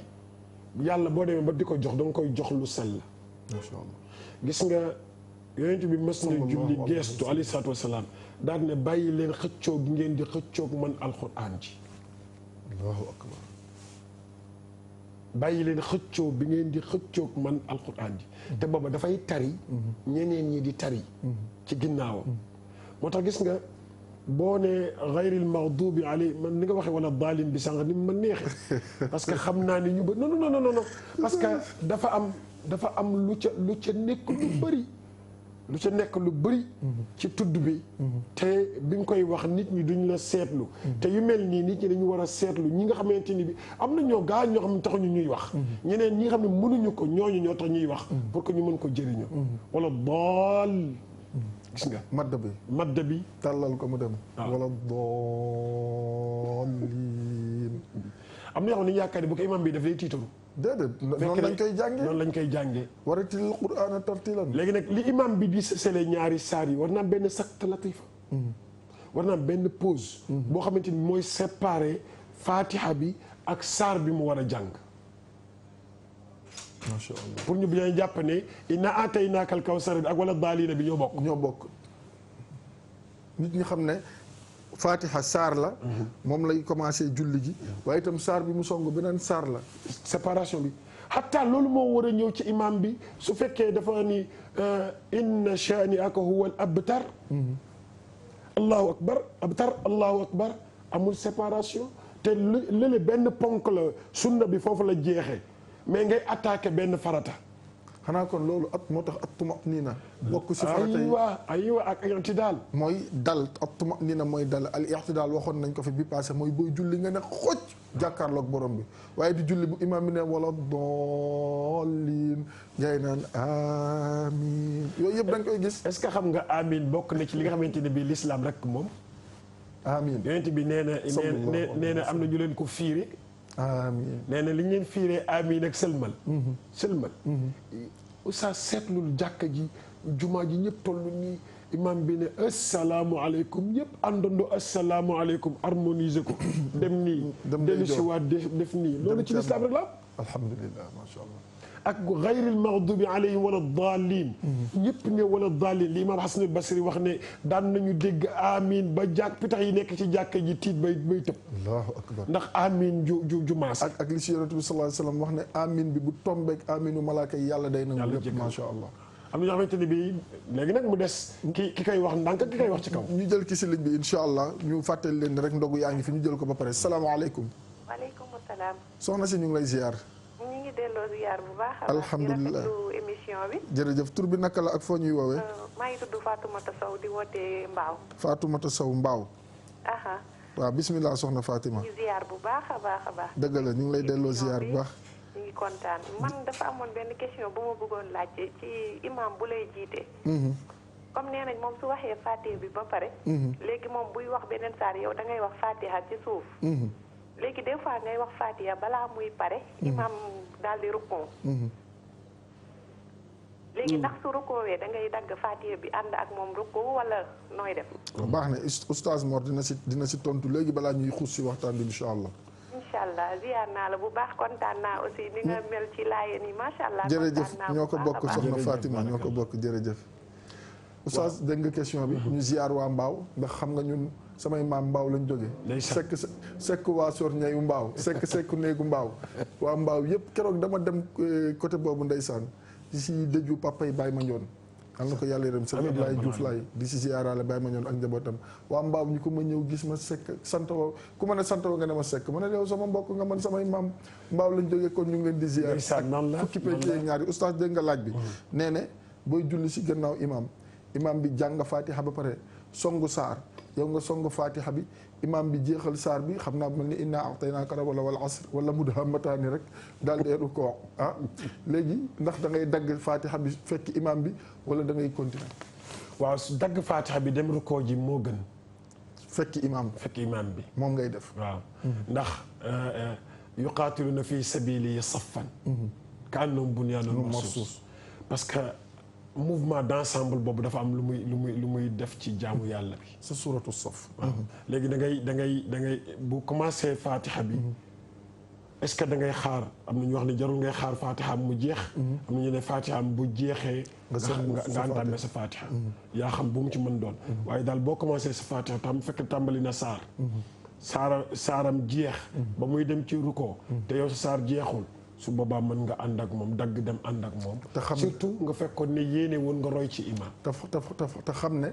yàlla boo demee ba di ko jox da nga koy jox lu sell. macha allah gis nga yonent bi mës na julli geestu alayhi salaatu wasalaam daal ne bàyyi leen xëccoo gi ngeen di xëccoog man alxuraan ji. allahu akbar. bàyyi leen xëccoo bi ngeen di xëccoog man alxuraan ji. te booba dafay tari. ñeneen ñi di tari. ci ginnaawam. moo tax gis nga boo ne gayril maxdubi alay man ni nga waxee wala daalin bi sànq ni mu ma neexee parce que xam naa ni ñu ba non parce que dafa am lu ca nekk lu bëri. lu ca nekk lu bëri ci tudd bi te bi nga koy wax nit ñi duñ la seetlu te yu mel nii nit ñi dañu war a seetlu ñi nga xamante ni bi am na ñoo gaa ñoo xam ne taxuñu ñuy wax ñeneen ñi nga xam ne mënuñu ko ñooñu ñoo tax ñuy wax pour que ñu mën ko jëriñu wala daal gis nga madda bi tàllal ko mu dem wala daalin am na yoo xam ne yaakaar ni bu ko imam bi daf lay tiitaru déedéet noonu lañ koy jàngee waratil qur'aana tartiilan léegi nag li imam bi di sële ñaari saar yi war naa benn sakta latifa war naa benn pause boo xamante ni mooy séparer fatiha bi ak saar bi mu war a jàng macha allah pour ñu bañ a jàpp ne inna aataynaaka al kawsar bi ak wala daalina bi ñoo bokk nit ñi xam ne fatiha saar la moom lay commencé julli ji waaye itam saar bi mu song beneen saar la séparation bi hatta loolu moo war a ñëw ci imam bi su fekkee dafa ni inna shani'aka huwa al abtar allahu akbar amul séparation te lële benn ponk la sunna bi foofu la jeexee mais ngay attaqué benn farata xanaa kon loolu moo tax at tuma'nina bokk si farata yi aywa ak i'tidaal mooy dal at tuma'nina mooy dal al i'tidaal waxoon nañ ko fi bi passé mooy booy julli nga ne xoj jàkkaarloog borom bi waaye di julli bu imaam bi ne wala daalliin ngay naan amiin yooyu yëpp da nga koy gis. est-ce que xam nga amiin bokk na ci li nga xamante ne bii l'islam rek moom. amiin yonent bi nee na am na ñu leen ko fiire. amiin nee na li ñu leen fiiree amiin ak sëlmal. sëlmal. oustaz seetlul jàkka ji jumaa ji ñëpp tollu nii imam bi ne asalaamualeykum ñëpp àndandoo asalaamualeykum harmoniser ko. dem nii dellu si waat def nii loolu ci lislaam rek la am. alhamdulilah macha allah. ak gayril maghdubi alayhim wala daalin. ñëpp ne wala daalin li imaam Hasan al-Basri wax ne daan nañu dégg amiin ba jàkk pitax yi nekk ci jàkka ji tiit bay tëb. allahu akbar ndax amiin ju maas. ak li si yonent bi sallallahu alayhi wa sallam wax ne amiin bi bu tombeek amiinu malaaka yi yàlla day nangu lépp macha allah. am na ñoo xamante ne bii léegi nag mu des ki koy wax ndànk ki koy wax ci kaw. ñu jël ki si ligne bi incha allah ñu fàttali leen rek ndogu yaa ngi fi ñu jël ko ba pare salaamaaleykum. waaleykum salaam. soxna si ñu ngi lay ziar. ñu ngi delloo ziar bu baax. alhamdulilah di rafetlu émission bi. jërëjëf tur bi naka la ak foo ñuy woowee. maa ngi tudd Fatoumata Sow di wootee Mbaaw. Fatoumata Sow Mbaaw. waaw bisimilah soxna Fatima. ñu ziar bu baax a baax a baax. dëgg la ñu ngi lay delloo ziar bu baax. ñu ngi kontaan man dafa amoon benn question bu ma bëggoon laajte ci imam bu lay jiite. comme nee nañ moom su waxee Fatiha bi ba pare. léegi moom buy wax beneen saar yow da ngay wax Fatiha ci suuf. léegi des fois ngay wax Fatiha balaa muy pare. imam daal di rukkoo. léegi ndax su rukkoowee da ngay dagg Fatiha bi ànd ak moom rukkoo wala nooy def. baax na oustaz Mor dina si tontu léegi balaa ñuy xuus si waxtaan bi incha allah. incha allah ziar naa la bu baax kontaan naa aussi ni nga mel ci laayeen yi macha allah. jërëjëf ñoo ko bokk soxna Fatima ñoo ko bokk jërëjëf. oustaz dégg nga question bi. ñu ziar waa Mbaaw ndax xam nga ñun samay maam Mbaaw lañ jógee. sekk waa Sor ñayu Mbaaw sekk néegu Mbaaw. waa Mbaaw yëpp keroog dama dem côté boobu ndeysaan si dëju papa yi Baye Mandione. xam na ko yàlla yërëm sëñ Abdoulaye Diouf laay di si ziaraale Baye Mandione ak njabootam waa Mbaaw ñu ko ma ñëw gis ma sekk sant woo ku ma ne sant woo nga ne ma sekk ma ne yow sama mbokk nga man samay maam Mbaaw lañ jógee kon ñu ngi leen di ziar ak fukki pénc ñaari oustaz dégg nga laaj bi nee ne booy julli si gannaaw imam bi jàng Fatiha ba pare songu saar yow nga songu Fatiha bi imam bi jeexal saar bi xam naa mel ni inna a'taynaaka wala wal asr wala mudhammataani rek daal di rukkoo léegi ndax da ngay dagg Fatiha bi fekk imam bi wala da ngay continuer. waaw su dagg Fatiha bi dem rukkoo ji moo gën. fekk imam bi moom ngay def. waaw ndax yuqaatiluna fi sabili saffan. ka'annahum bunyaanun marsuus parce que mouvement d'ensemble boobu dafa am lu muy def ci jaamu yàlla bi. sa suratu saf. waaw léegi da ngay bu commencé fatiha bi. est-ce que da ngay xaar am na ñu wax ne jarul ngay xaar fatiha mu jeex. am na ñu ne fatiha bu jeexee. nga entamé sa fatiha. yaa xam bu mu ci mën doon. waaye daal boo commencé sa fatiha fekk tàmbali na saar. saaram jeex. ba muy dem ci ruko. te yow sa saar jeexul. su boobaa mën nga ànd ak moom dagg dem ànd ak moom. surtout nga fekkoon ne yéene woon nga roy ci imam. te xam ne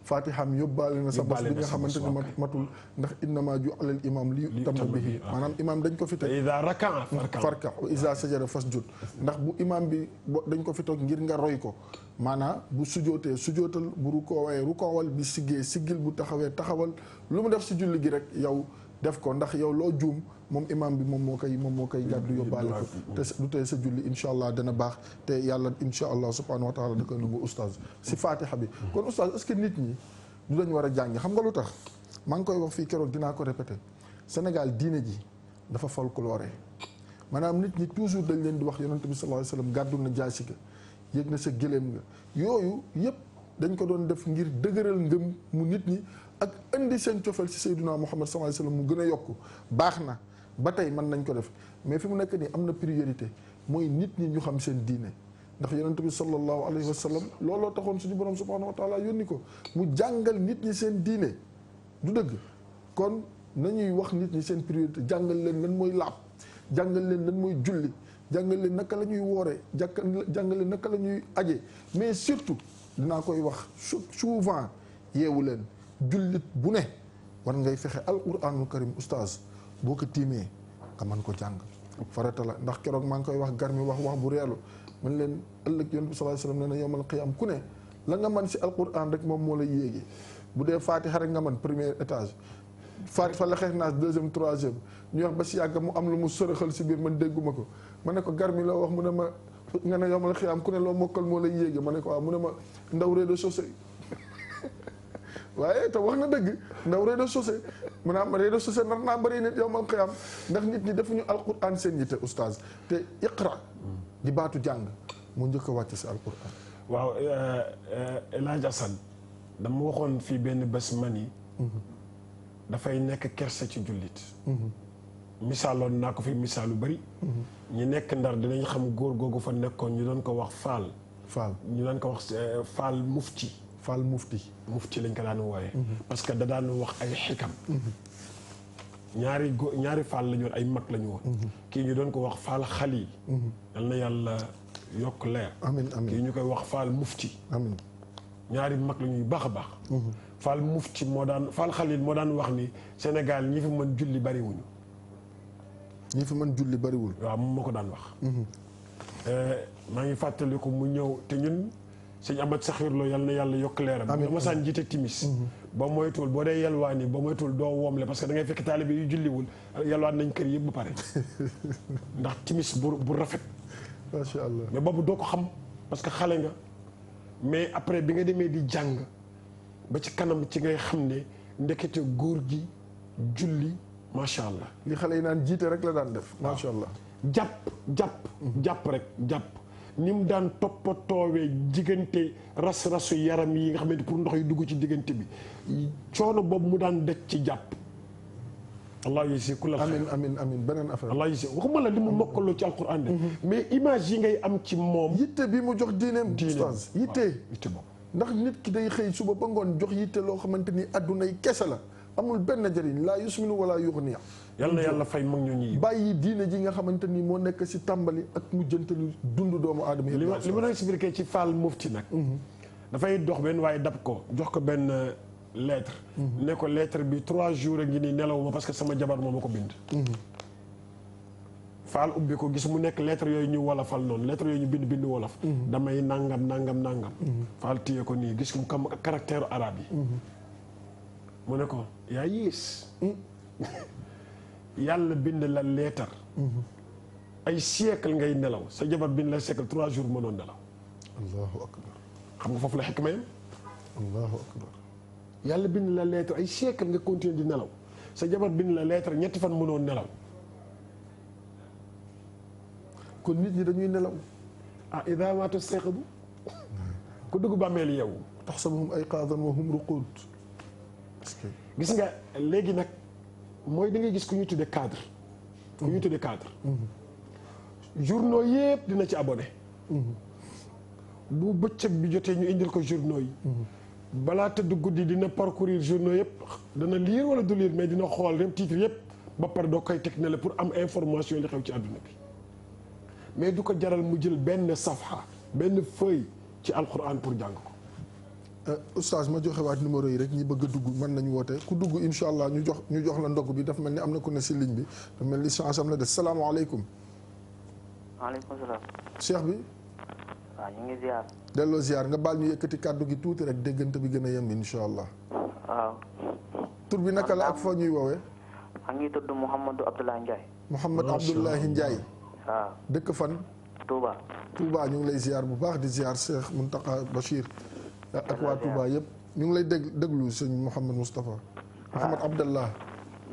Fatiham yóbbaale na sa bos bi nga xamante ne matul ndax innama ju'ila al imam li yutamma bihi maanaam imam dañ ko fi teg. iza raka'a farka wa iza sajada fasjud ndax bu imam bi dañ ko fi toog ngir nga roy ko maanaam bu sujootee sujootal bu rukoowee rukoowal bi siggee siggil bu taxawee taxawal lu mu def si julli gi rek yow def ko ndax yow loo juum moom imam bi moom moo koy gàddu yóbbaale ko te du tey sa julli incha allah dana baax te yàlla incha allah subhanahu wa taala da koy nangu oustaz si fatiha bi kon oustaz est-ce que nit ñi du dañ war a jàngi xam nga lu tax maa ngi koy wax fii keroog dinaa ko répété Sénégal diine ji dafa folkloré maanaam nit ñi toujours dañ leen di wax yonent bi sallallahu alayhi wasallam gàddu na jaasi ga yëg na sa gëléem nga yooyu yëpp dañ ko doon def ngir dëgëral ngëm mu nit ñi ak indi seen cofeel si Seydina Muhammad sallallahu alayhi wasallam mu gën a yokku baax na ba tey mën nañ ko def mais fi mu nekk nii am na priorité mooy nit ñi ñu xam seen diine ndax yonent bi sallallahu alayhi wasallam looloo taxoon suñu borom subhanahu wa taala yónni ko mu jàngal nit ñi seen diine du dëgg kon nañuy wax nit ñi seen priorité jàngal leen lan mooy laab jàngal leen lan mooy julli jàngal leen naka la ñuy wooree jàngal leen naka la ñuy aje mais surtout dinaa koy wax souvent yeewu leen jullit bu ne war ngay fexe alquranul karim oustaz boo ko tiimee nga mën ko jàng farata la ndax keroog maa ngi koy wax gar mi wax bu reelu man leen ëllëg yonent bi sallallahu alayhi wasallam nee na yawmal qiyaam ku ne la nga mën si alquran rek moom moo la yéegi bu dee fatiha rek nga mën premier étage fatiha la xeex naas deuxième troisième ñu wax ba si yàgg mu am lu mu sërëxal si biir man dégguma ko ma ne ko gar mi loo wax mu ne ma nga ne yawmal qiyaam ku ne loo mokkal moo la yéegi ma ne ko waaw mu ne ma ndaw rez-de-chaussée waaye te wax na dëgg ndaw rez-de-chaussée maanaam rez-de-chaussée nar naa bëri nit yawmal qiyaam ndax nit ñi defuñu alquran seen yitte oustaz te iqra di baatu jàng moo njëkk a wàcc si alquran. waaw El Hadj Assane dama waxoon fii benn bés mani dafay nekk kersa ci jullit. misaaloon naa ko fi misaal lu bëri. ñi nekk ndar dinañ xam góor googu fa nekkoon ñu doon ko wax faal. ñu doon ko wax faal mufti. faal mufti lañ ko daan wooye parce que da daan wax ay xikam. ñaari faal la ñu woon ay mag la ñu woon. kii ñu doon ko wax faal xali. yal na yàlla yokk leer. amiin amiin kii ñu koy wax faal mufti. amiin ñaari mag la ñuy baax a baax. faal mufti faal xalil moo daan wax ni Sénégal ñi fi mën julli bariwuñu. ñi fi mën julli bariwul. waaw moom moo ko daan wax. maa ngi fàttaliku mu ñëw te ñun sëñ Amat Saxiir Lo yal na yàlla yokk leeram. amiin ma saan jiite timis. ba moytuwul boo dee yalwaani ba moytuwul doo woomle parce que da ngay fekk taalibe yu julliwul yalwaan nañ kër yëpp ba pare ndax timis bu rafet. macha allah mais boobu doo ko xam parce que xale nga mais après bi nga demee di jàng ba ci kanam ci ngay xam ne ndekete góor gi julli macha allah. li xale yi naan jiite rek la daan def. macha allah jàpp rek ni mu daan toppatoowee diggante ras-rasu yaram yi nga xamante pour ndox yi dugg ci diggante bi coono boobu mu daan daj ci jàpp. allah yi si ku la amiin beneen affaire. allah yi si waxuma la li mu mokkaloo ci alquran de. mais image yi ngay am ci moom. yitte bi mu jox diineem. oustaz yitte boobu. ndax nit ki day xëy suba ba ngoon jox yitte loo xamante ni addunay kese la amul benn njëriñ laa yusminu wala yughni. yal na yàlla fay mag ñu ñii. bàyyi diine ji nga xamante ni moo nekk si tàmbali ak mu jëntalu dund doomu aadama yi. li ma doon expliqué ci Fall Mufti nag. dafay dox benn waaye dab ko jox ko benn lettre. ne ko lettre bi 3 jours a ngi nii nelawuma parce que sama jabar moo ma ko bind. Fall ubbi ko gis mu nekk lettre yooyu ñu wolofal noonu lettre yooyu ñu bind wolof. damay nangam. Fall téye ko nii gis ko comme caractère arabe yi. mu ne ko yaa yées. yàlla bind la leetar ay siècle ngay nelaw sa jabar bind la siècle 3 jours mënoon nelaw. allahu akbar. xam nga foofu la xikma yam. allahu akbar. yàlla bind la leetar ay siècle nga continuer di nelaw sa jabar bind la leetar ñetti fan mënoon nelaw. kon nit ñi dañuy nelaw. ida maata stayqadu ku dugg bàmmeel yow. taxsabuhum ayqaadan wa hum ruquud. gis nga léegi nag mooy da ngay gis ku ñuy tuddee cadre. ku ñuy tuddee cadre. journaux yëpp dina ci abonné. bu bëccëg bi jotee ñu indil ko journaux yi. balaa tëdd guddi dina parcourir journaux yëpp dana lire wala du lire mais dina xool même titre yëpp ba pare doo koy teg ne la pour am information li xew ci àdduna bi mais du ko jaral mu jël benn safha benn feuille ci alquran pour jàng ko. oustaz ma joxe waat numéro yi rek ñi bëgg a dugg mën nañu woote ku dugg incha allah ñu jox la ndog bi dafa mel ni am na ku ne si ligne bi dafa mel ni chance am la des salaamaaleykum. maaleykum salaam. cheikh bi. waaw ñu ngi ziar. delloo ziar nga baal ñu yëkkati kàddu gi tuuti rek déggante bi gën a yem incha allah. waaw. tur bi naka la ak foo ñuy woowee. maa ngi tudd Mouhamadou Abdoulaye Ndiaye. Mouhamad Abdoulaye Ndiaye. waaw. dëkk fan. Touba. Touba ñu ngi lay ziar bu baax di ziar Cheikh Mountakha Bachir. ak waa Touba yëpp ñu ngi lay déglu sëñ Mouhamad Moustapha. Mouhamad Abdallah.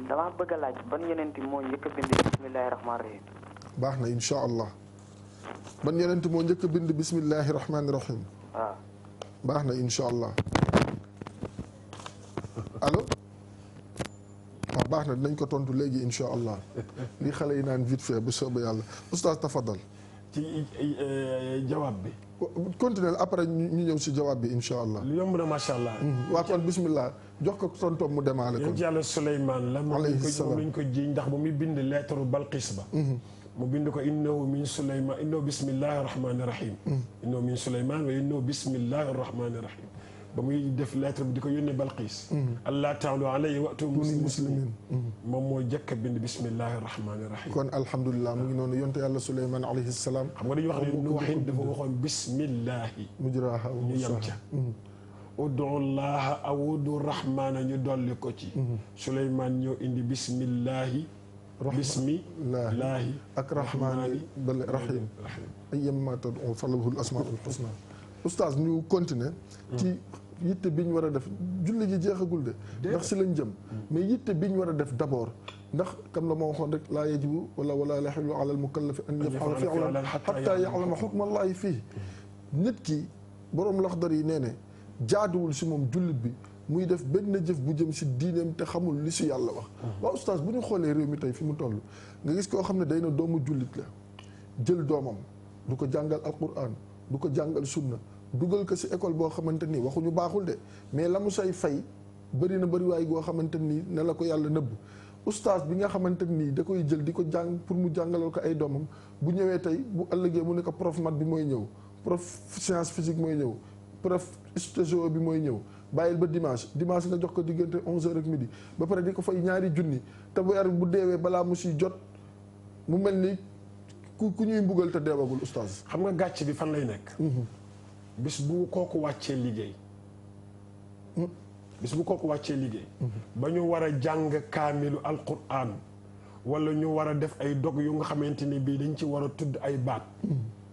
damaa bëgg a laaj ban yonent moo njëkk a bind bismillahi rahmaani rahim. baax na incha allah. ban yonent moo njëkk a bind bismillahi rahmaani rahim. waaw. baax na incha allah. allo. waaw baax na dinañ ko tontu léegi incha allah li xale yi naan vite fait bu soobee yàlla oustaz tafadal. ci jawaab bi. continuer après ñu ñëw si jawaab bi incha allah. lu yomb na macha allah. waa kon bismillah jox ko tontoom mu demaale kon. yonent yàlla Suleymaan la. alayhi salaam moom lañ ko jiiñ ndax ba muy bind lettre Balqis ba. mu bind ko innahu min Suleymaan innahu bismillahi rahmaani rahim. innahu min Suleymaan wa innahu bismillahi rahmaani rahim. ba muy def lettre bi di ko yónnee Balqis. allah ta'alu alayya wa'tuni muslimin. moom moo jëkk a bind bismillahi rahmaani rahim. kon alhamdulilah mu ngi noonu yonte yàlla Suleymaan alayhi salaam. xam nga dañuy wax ne Nuuhin dafa waxoon bismillahi. mujraha wa ñu yem ca. ud'u llaha aw ud'u rahmaana ñu dolli ko ci. Suleymaan ñoo indi bismillahi. bismillahi ak rahmaani bal rahim. ayyamma tad'u falahul asmaa'ul husna. oustaz ñu continuer ci yitte bi ñu war a def julli ji jeexagul de. ndax si lañ jëm. mais yitte bi ñu war a def d'abord ndax kam la ma waxoon rek laa yajibu wala la yaxillu ala al mukallafi an yaf'ala fi'lan hatta ya'lama hukma allahi fii. nit ki borom laxdar yi nee ne jaaduwul si moom jullit bi muy def benn jëf bu jëm si diineem te xamul li si yàlla wax. waaw oustaz bu ñu xoolee réew mi tey fi mu toll nga gis koo xam ne day na doomu jullit la jël doomam du ko jàngal alquran du ko jàngal sunna dugal ko si école boo xamante ni waxuñu baaxul de mais la mu say fay bëri na bëriwaay goo xamante ni ne la ko yàlla nëbb oustaz bi nga xamante ni da koy jël di ko jàng pour mu jàngalal ko ay doomam bu ñëwee tey bu ëllëgee mu ne ko prof mat bi mooy ñëw prof science physique mooy ñëw prof stégo bi mooy ñëw bàyyil ba dimanche nga jox ko diggante 11h ak midi ba pare di ko fay ñaari junni te weer bu deewee balaa mu siy jot mu mel ni ku ñuy mbugal te deewagul oustaz. xam nga gàcc bi fan lay nekk. bis bu kooku wàccee liggéey. ba ñu war a jàng kaamilu alquran wala ñu war a def ay dog yu nga xamante ni bii dañ ci war a tudd ay baat.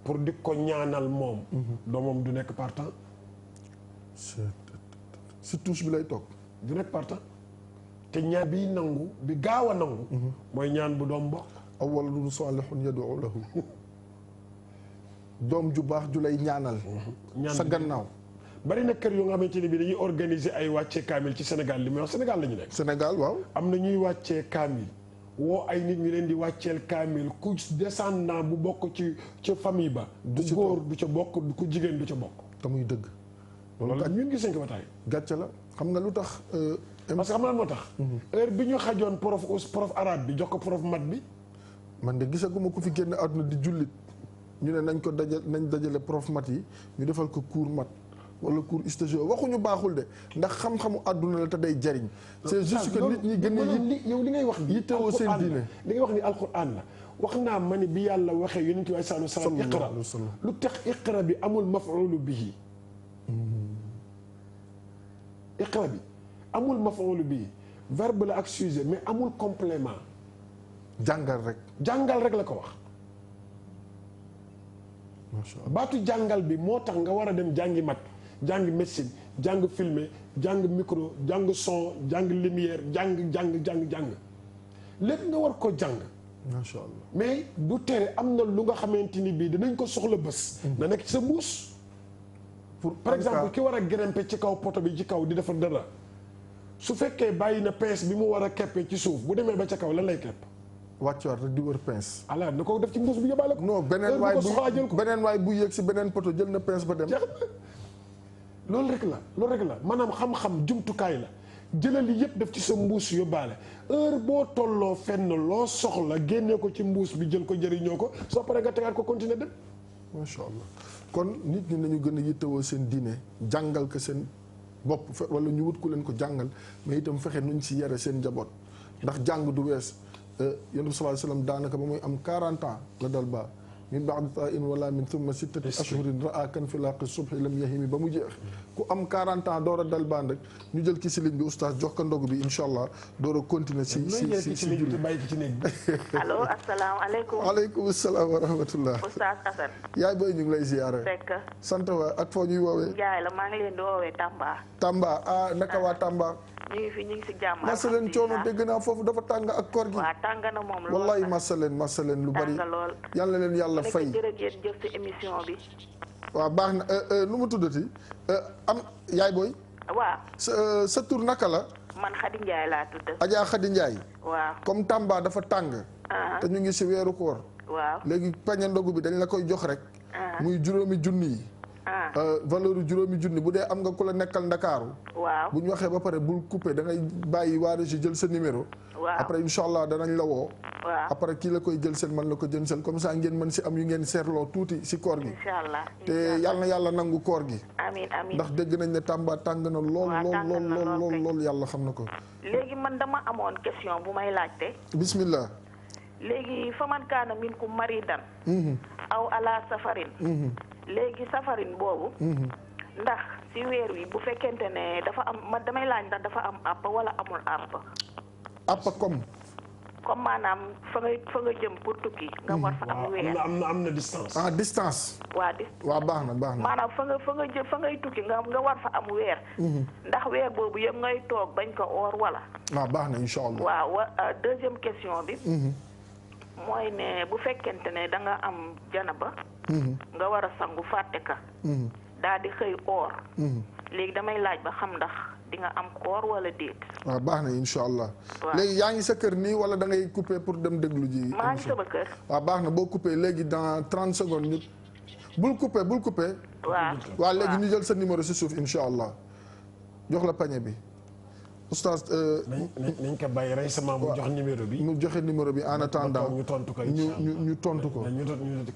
pour di ko ñaanal moom. doomam du nekk partant. si touche bi lay toog. du nekk partant te ñaan bi nangu bi gaaw a nangu. mooy ñaan bu doom bokk. aw waladun salihun yad'u lahu. doom ju baax ju lay ñaanal. sa gannaaw. bari na kër yu nga xamante ni bi dañuy organiser ay wàccee kaamil ci Sénégal li muy wax Sénégal la ñu nekk. Sénégal waaw. am na ñuy wàccee kaamil woo ay nit ñu leen di wàcceel kaamil ku descendant bu bokk ci famille ba. du góor du ca bokk ku jigéen du ca bokk. te muy dëgg. loolu ñun gis nañ ko ba tey. gàcce la xam nga lu tax. parce que xam nga moo tax. heure bi ñu xajoon prof arabe bi jox ko prof mat bi. man de gisaguma ku fi génn àdduna di jullit ñu ne nañ dajale prof mat yi ñu defal ko cours mat wala cours stégo waxuñu baaxul de ndax xam-xamu àdduna la te day jariñ. c'est juste que nit ñi gën a yow li ngay wax bi yittewoo seen diine li ngay wax ni alquran la wax naa ma ni bi yàlla waxee yonent bi sallallahu alayhi wa sallam iqra lu tax iqra bi amul maf'ulu bihi. iqra bi amul maf'ulu bihi verbe la ak sujet mais amul complément. jàngal rek la ko wax. macha allah baatu jàngal bi moo tax nga war a dem jàngi mat jàng médecine jàng filmer jàng micro jàng son jàng lumière jàng lépp nga war ko jàng. macha allah mais du tere am na lu nga xamante ni bii dinañ ko soxla bés. na nekk ci sa mbuus. par exemple ki war a grimper ci kaw poto bi ci kaw di defar dara su fekkee bàyyi na pince bi mu war a keppee ci suuf bu demee ba ca kaw lan lay kepp wàccuwaat rek di wër pince. ala na ko def ci mbuus bi yóbbaale ko. non beneen waay bu yéeg si beneen poto jël na pince ba dem. loolu rek la maanaam xam-xam jumtukaay la jëlal yëpp def ci sa mbuus yóbbaale heure boo tolloo fenn loo soxla génnee ko ci mbuus bi jël ko jëriñoo ko soo paree nga tegaat ko continuer dem. macha allah kon nit ñi nañu gën a yittewoo seen diine jàngal ko seen bopp wala ñu wut ku leen ko jàngal mais itam fexe nuñ si yare seen njaboot ndax jàng du wees yonent bi sallallahu alayhi wasallam daanaka ba muy am 40 ans la dal ba min ba'di ta'in wala min thumma sittati ashhurin ra'a kan filaaqi subhi lam yahimi ba mu jeex ku am 40 ans door a dal baan rek ñu jël ki si ligne bi oustaz jox ko ndogu bi incha allah door a continuer si julli allo asalaamaaleykum. waaleykum salaam wa rahmatullah. oustaz Assane. yaay booy ñu ngi lay ziyaare. fekk. sant wa ak foo ñuy woowee. Ndiaye la maa ngi leen di woowee Tamba. Tamba naka waa Tamba. ñu ngi si jàmm. masaleen coono dégg naa foofu dafa tàng ak koor gi. waaw tàng na moom lool. wallahi masaleen lu bari. tàng lool. yàlla leen yàlla fay. jërëjëf jëf si émission bi. waaw baax na nu mu tuddati am yaay booy. waaw. sa tur naka la. man Khady Ndiaye laa tudd. Adja Khady Ndiaye. waaw. comme Tamba dafa tàng. te ñu ngi si weeru koor. waaw. léegi pañe ndogu bi dañ la koy jox rek. muy juróomi junni yi. valeur juróomi junni bu dee am nga ku la nekkal Ndakaaru. waaw. bu ñu waxee ba pare bul coupé da ngay bàyyi waa Régie jël sa numéro. waaw. après incha allah danañ la woo. waaw. après kii la koy jël seen man la ko jël seen comme ça ngeen mën si am yu ngeen seetloo tuuti si koor gi. incha allah te yàlla na yàlla nangu koor gi. amiin amiin. ndax dégg nañ ne Tamba tàng na lool lool yàlla xam na ko. léegi man dama amoon question bu may laajte. bismillah. léegi fa man kaana minkum maridan aw ala safarin. léegi safarin boobu. ndax si weer wi bu fekkente ne dafa am man damay laaj ndax dafa am àpp wala amul àpp. àpp comme maanaam fa nga jëm pour tukki. nga war fa am weer. am na distance. distance. waa baax na. maanaam fa ngay tukki nga war fa am weer. ndax weer boobu yëpp ngay toog bañ ko oor wala. waaw baax na incha allah. waaw deuxième question bi. mooy ne bu fekkente ne da nga am janaba. nga war a sangu fàtte ka. daal di xëy oor. léegi damay laaj ba xam ndax di nga am koor wala déet. waaw baax na incha allah. waaw léegi yaa ngi sa kër nii wala da ngay coupé pour dem déglu ji. maa ngi sama kër. waaw baax na boo coupé léegi dans 30 secondes ñu bul coupé. waaw léegi ñu jël sa numéro si suuf incha allah jox la pañe bi. oustaz. nañ ko bàyyi récemment mu jox numéro bi. mu joxe numéro bi en attendant ñu tontu ko ñu tontu ko.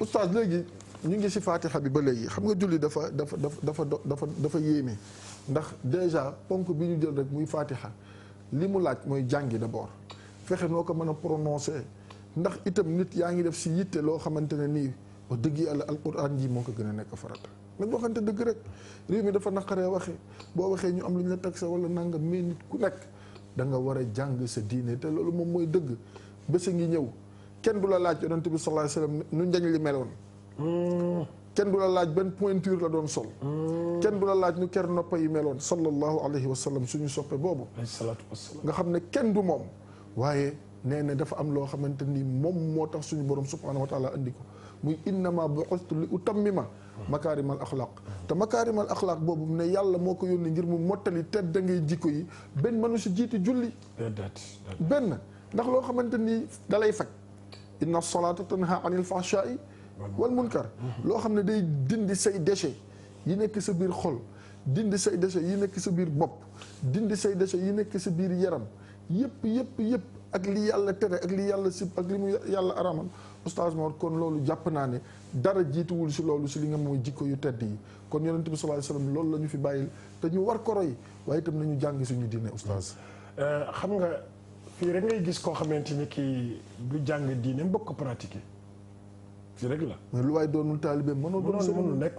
oustaz léegi ñu ngi si fatiha bi ba léegi xam nga julli dafa yéeme ndax déjà ponk bi ñu jël rek muy fatiha li mu laaj mooy jàngi d'abord fexe noo ko mën a prononcer ndax itam nit yaa ngi def si yitte loo xamante ne nii wax dëgg yàlla alquran ji moo ko gën a nekk farata nag waxante dëgg rek réew mi dafa naqaree waxee boo waxee ñu am lu ñu la teg sa wala nangam mais nit ku nekk da nga war a jàng sa diine te loolu moom mooy dëgg bés a ngi ñëw kenn du la laaj yonent bi sallallahu alayhi wasallam nu njañ li meloon kenn du la laaj benn pointure la doon sol kenn du la laaj nu ker noppa yi meloon sallallahu alayhi wa sallam suñu soppe boobu nga xam ne kenn du moom waaye nee na dafa am loo xamante ni moom moo tax suñu borom subhanahu wa taala andi ko muy innama bu'ithtu li utammima makaarimal axlaaq te makaarimal axlaaq boobu ne yàlla moo ko yónni ngir mu mottali tedd da ngay jikko yi benn mënu si jiiti julli benn ndax loo xamante ni dalay faj inna salaata tanha anil fahshaa'i wal munkar loo xam ne day dindi say déchets yi nekk sa biir xol dindi say déchets yi nekk sa biir bopp dindi say déchets yi nekk sa biir yaram yëpp ak li yàlla tere ak li yàlla sib ak li mu yàlla aramal oustaz Mor kon loolu jàpp naa ne dara jiituwul si loolu si li nga mooy jikko yu tedd yi kon yonent bi sallallahu alayhi wasallam loolu la ñu fi bàyyil te ñu war ko roy waaye itam nañu jàng suñu diine oustaz. xam nga fii rek ngay gis koo xamante ni kii du jàng diine mbokk ko pratiquer fii rek la. mais lu waay doonul taalibe mënul nekk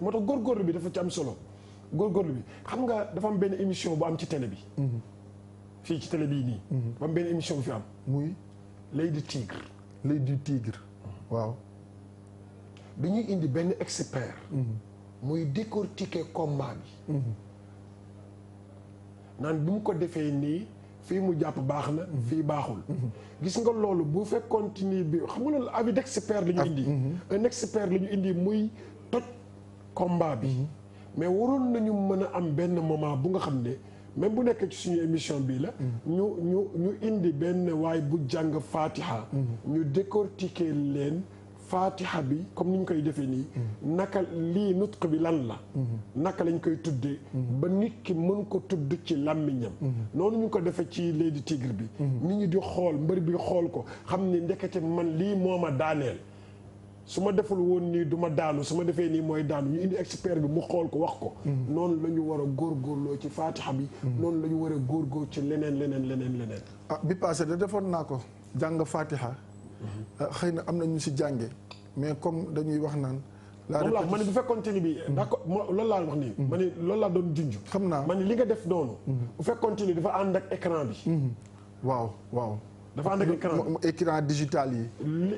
moo tax góorgóorlu bi dafa ci am solo góorgóorlu bi xam nga dafa am benn émission bu am ci télé bi. fii ci télé bii nii. dafa am benn émission bu fi am. muy L'Œil du Tigre. L'Œil du Tigre waaw. bi ñuy indi benn expert. muy décortiquer combat bi. naan bi mu ko defee nii fii mu jàpp baax na fii baaxul. gis nga loolu bu fekkoon ni bi xam nga loolu avis d'expert la ñu indi. un expert la ñu indi muy toj combat bi. mais waroon nañu mën a am benn moment bu nga xam ne même bu nekk ci suñu émission bii la ñu indi benn waay bu jàng fatiha ñu décortiquer leen fatiha bi comme ni ñu koy defee nii naka lii nutq bi lan la naka lañ koy tuddee ba nit ki mën ko tudd ci làmmiñam noonu ñu ko defee ci Lady Tigre bi nit ñi di xool mbër bi xool ko xam ne ndekete man lii moo ma daaneel su ma deful woon nii du ma daanu su ma defee nii mooy daanu ñu indi expert bi mu xool ko wax ko noonu la ñu war a góorgóorloo ci fatiha bi noonu la ñu war a góorgóor ci leneen ah bi passé da defoon naa ko jàng fatiha xëy na am na ñu si jànge mais comme dañuy wax naan moom laa ma ne bu fekkoon te ni bi d'accord loolu laa wax nii ma ne loolu laa doon junj xam naa ma ne li nga def noonu bu fekkoon te ni dafa ànd ak écran bi waaw dafa ànd ak écran digital yi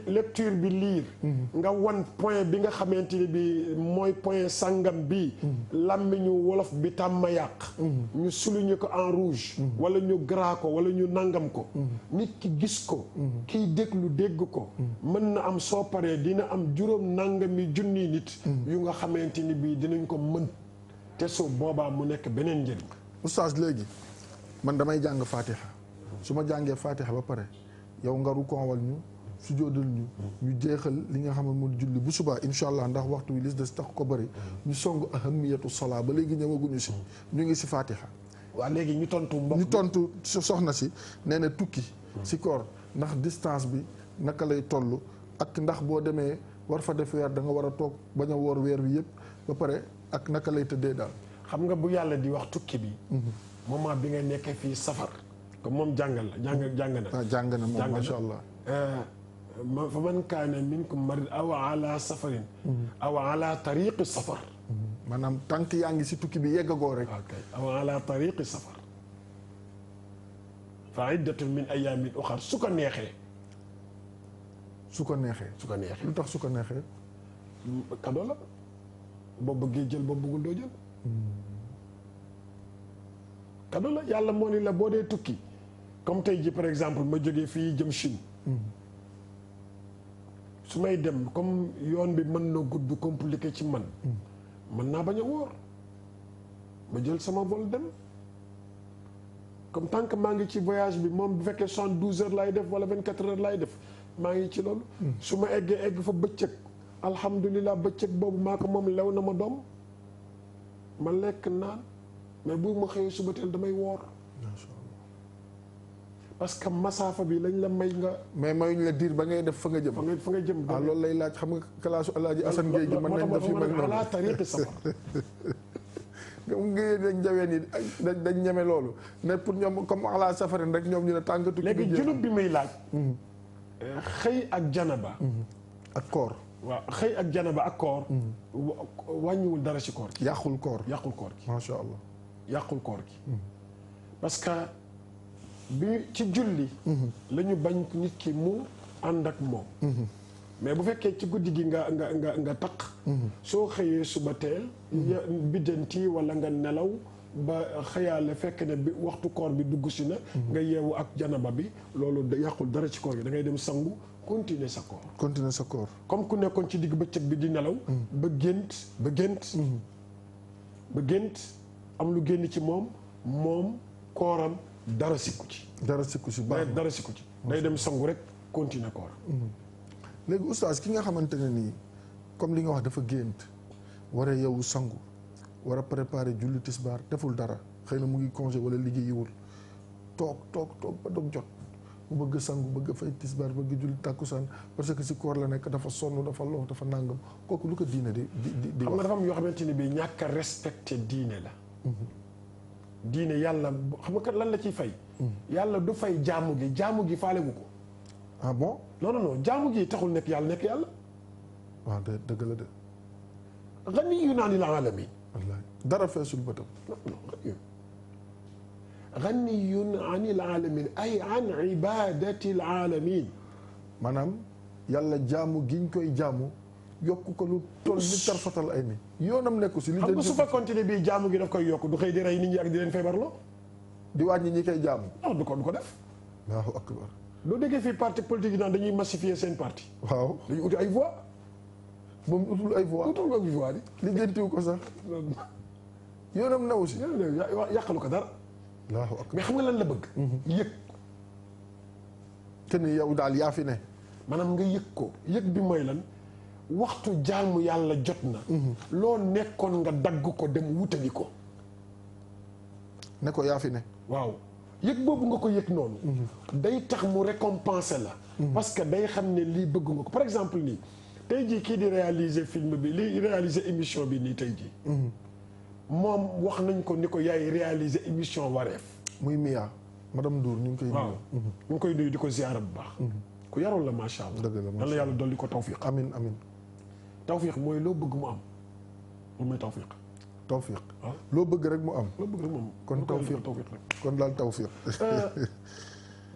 lecture bi lire nga wan point bi nga xamante ni bi mooy point sangam bi làmmiñu wolof bi tàmma yàq ñu souligner ko en rouge wala ñu gras ko wala ñu nangam ko nit ki gis ko kiy déglu dégg ko mën na am soo paree dina am juróom nangami junni nit yu nga xamante ni bi dinañ ko mën te su boobaa mu nekk beneen njëriñ oustaz léegi man damay jàng fatiha su ma jàngee fatiha ba pare yow nga rukoowal ñu su jóodal ñu jeexal li nga xam ne moo julli bu subaa incha allah ndax waxtu wi lis des tax ko bëri ñu song ahamiyatu solaa ba léegi ñëwaguñu si ñu ngi si fatiha waa léegi ñu tontu mbokk ñu tontu soxna si nee na tukki si koor ndax distance bi naka lay toll ak ndax boo demee war fa def weer da nga war a toog bañ a woor weer wi yëpp ba pare ak naka lay tëddee daal xam nga bu yàlla di wax tukki bi moment bi nga nekkee fii safar comme moom jàngal la jàng na jàng na moom macha allah fa man kaana minkum marid aw ala safarin aw ala tariqi safar maanaam tànk yaa ngi si tukki bi yeggagoo rek ok aw ala tariqi safar fa iddatun min ayamin uxar su ko neexee lu tax su ko neexee cadeau la boo bëggee jël boo bëggul doo jël cadeau la yàlla moo ni la boo dee tukki comme tey ji par exemple ma jógee fii jëm Chine su may dem comme yoon bi mën na gudd compliqué ci man mën naa bañ a woor ma jël sama vol dem comme tant que maa ngi ci voyage bi moom bu fekkee 72 heures laay def wala 24 heures laay def maa ngi ci loolu su ma egg fa bëccëg alhamdulilah bëccëg boobu maa ko moom lew na ma doom ma lekk naan mais bu ma xëyee suba teel damay woor parce que masaafa bi lañ la may nga. mais mayuñ la diir ba ngay def fa nga jëm. fa nga jëm. ah loolu lay laaj xam nga kalaasu Alaaji Asan Géey gi mën nañ def yu mel noonu ala tariqi safar. nga dañ jaween yi dañ ñeme loolu ne pour ñoom comme ala safarin rek ñoom ñu ne tàngatu. léegi junub bi may laaj. xëy ak janaba. ak koor. waaw xëy ak janaba ak koor. wàññiwul dara ci koor gi. yàqul koor gi. macha allah. yàqul koor gi. parce que bi ci julli. la ñu bañ nit ki mu ànd ak moom. mais bu fekkee ci guddi gi nga taq. soo xëyee suba teel. biddanti wala nga nelaw ba xëyaale fekk ne bi waxtu koor bi dugg si na. nga yeewu ak janaba bi loolu yàqul dara ci koor gi da ngay dem sangu continuer sa koor. comme ku nekkoon ci digg bëccëg bi di nelaw. ba gént am lu génn ci moom kooram dara sikku ci. day dem sangu rek continuer koor. léegi oustaz ki nga xamante ne nii comme li nga wax dafa gént war a yow sangu war a préparer julli tisbaar deful dara xëy na mu ngi congé wala liggéeyiwul toog ba dog jot mu bëgg sangu bëgg fay tisbaar bëgg julli tàkkusaan parce que si koor la nekk dafa sonn dafa lox dafa nàngam kooku lu ko diine di xam nga dafa am yoo xamante ni bii ñàkk a respecté diine la. diine yàlla xam nga kat lan la ciy fay. yàlla du fay jaamu gi faalewu ko. ah bon non jaamu gi taxul nekk yàlla. waaw dëgg la de. ganiyyun anil alamin. wallaahi dara feesul bëtam. ganiyyun anil alamin ay an ibadatil alamin. maanaam yàlla jaamu giñ koy jaamu yokk ko lu toll ni tarfatal ay ni yoonam nekku si. li xam nga su fekkoon ne bii jaamu gi daf koy yokk du xëy di rey nit ñi ak di leen feebarloo. di wàññi ñi koy jaamu. non du ko def. Allahu akbar. loo déggee fii parti politique yi naan dañuy massifier seen parti. waaw dañuy uti ay voix. moom utul ay voix. utul ay voix di. lijjantiw ko sax. yoonam naw si. yàqalu ko dara. allahu akbar mais xam nga lan la bëgg. yëg. te ni yow daal yaa fi ne. maanaam nga yëg ko yëg bi mooy lan waxtu jaamu yàlla jot na. loo nekkoon nga dagg ko dem wutali ko. ne ko yaa fi ne. waaw yëg boobu nga ko yëg noonu. day tax mu récompenser la. parce que day xam ne lii bëgg nga ko par exemple nii tey jii kii di réaliser film bi li réaliser émission bi nii tey jii. moom wax nañ ko ni ko yaay réaliser émission wareef. muy Mia madame Ndour ñu ngi koy. waaw ñu ngi koy nuyu di ko ziyaara bu baax. ku yarul la macha allah. dëgg la macha allah yàlla dolli ko tawfiq. amin amin tawfiq mooy loo bëgg mu am moom mooy tawfiq. tawfiq loo bëgg rek mu am. loo bëgg rek mu am kon tawfiq rek. kon daal tawfiq.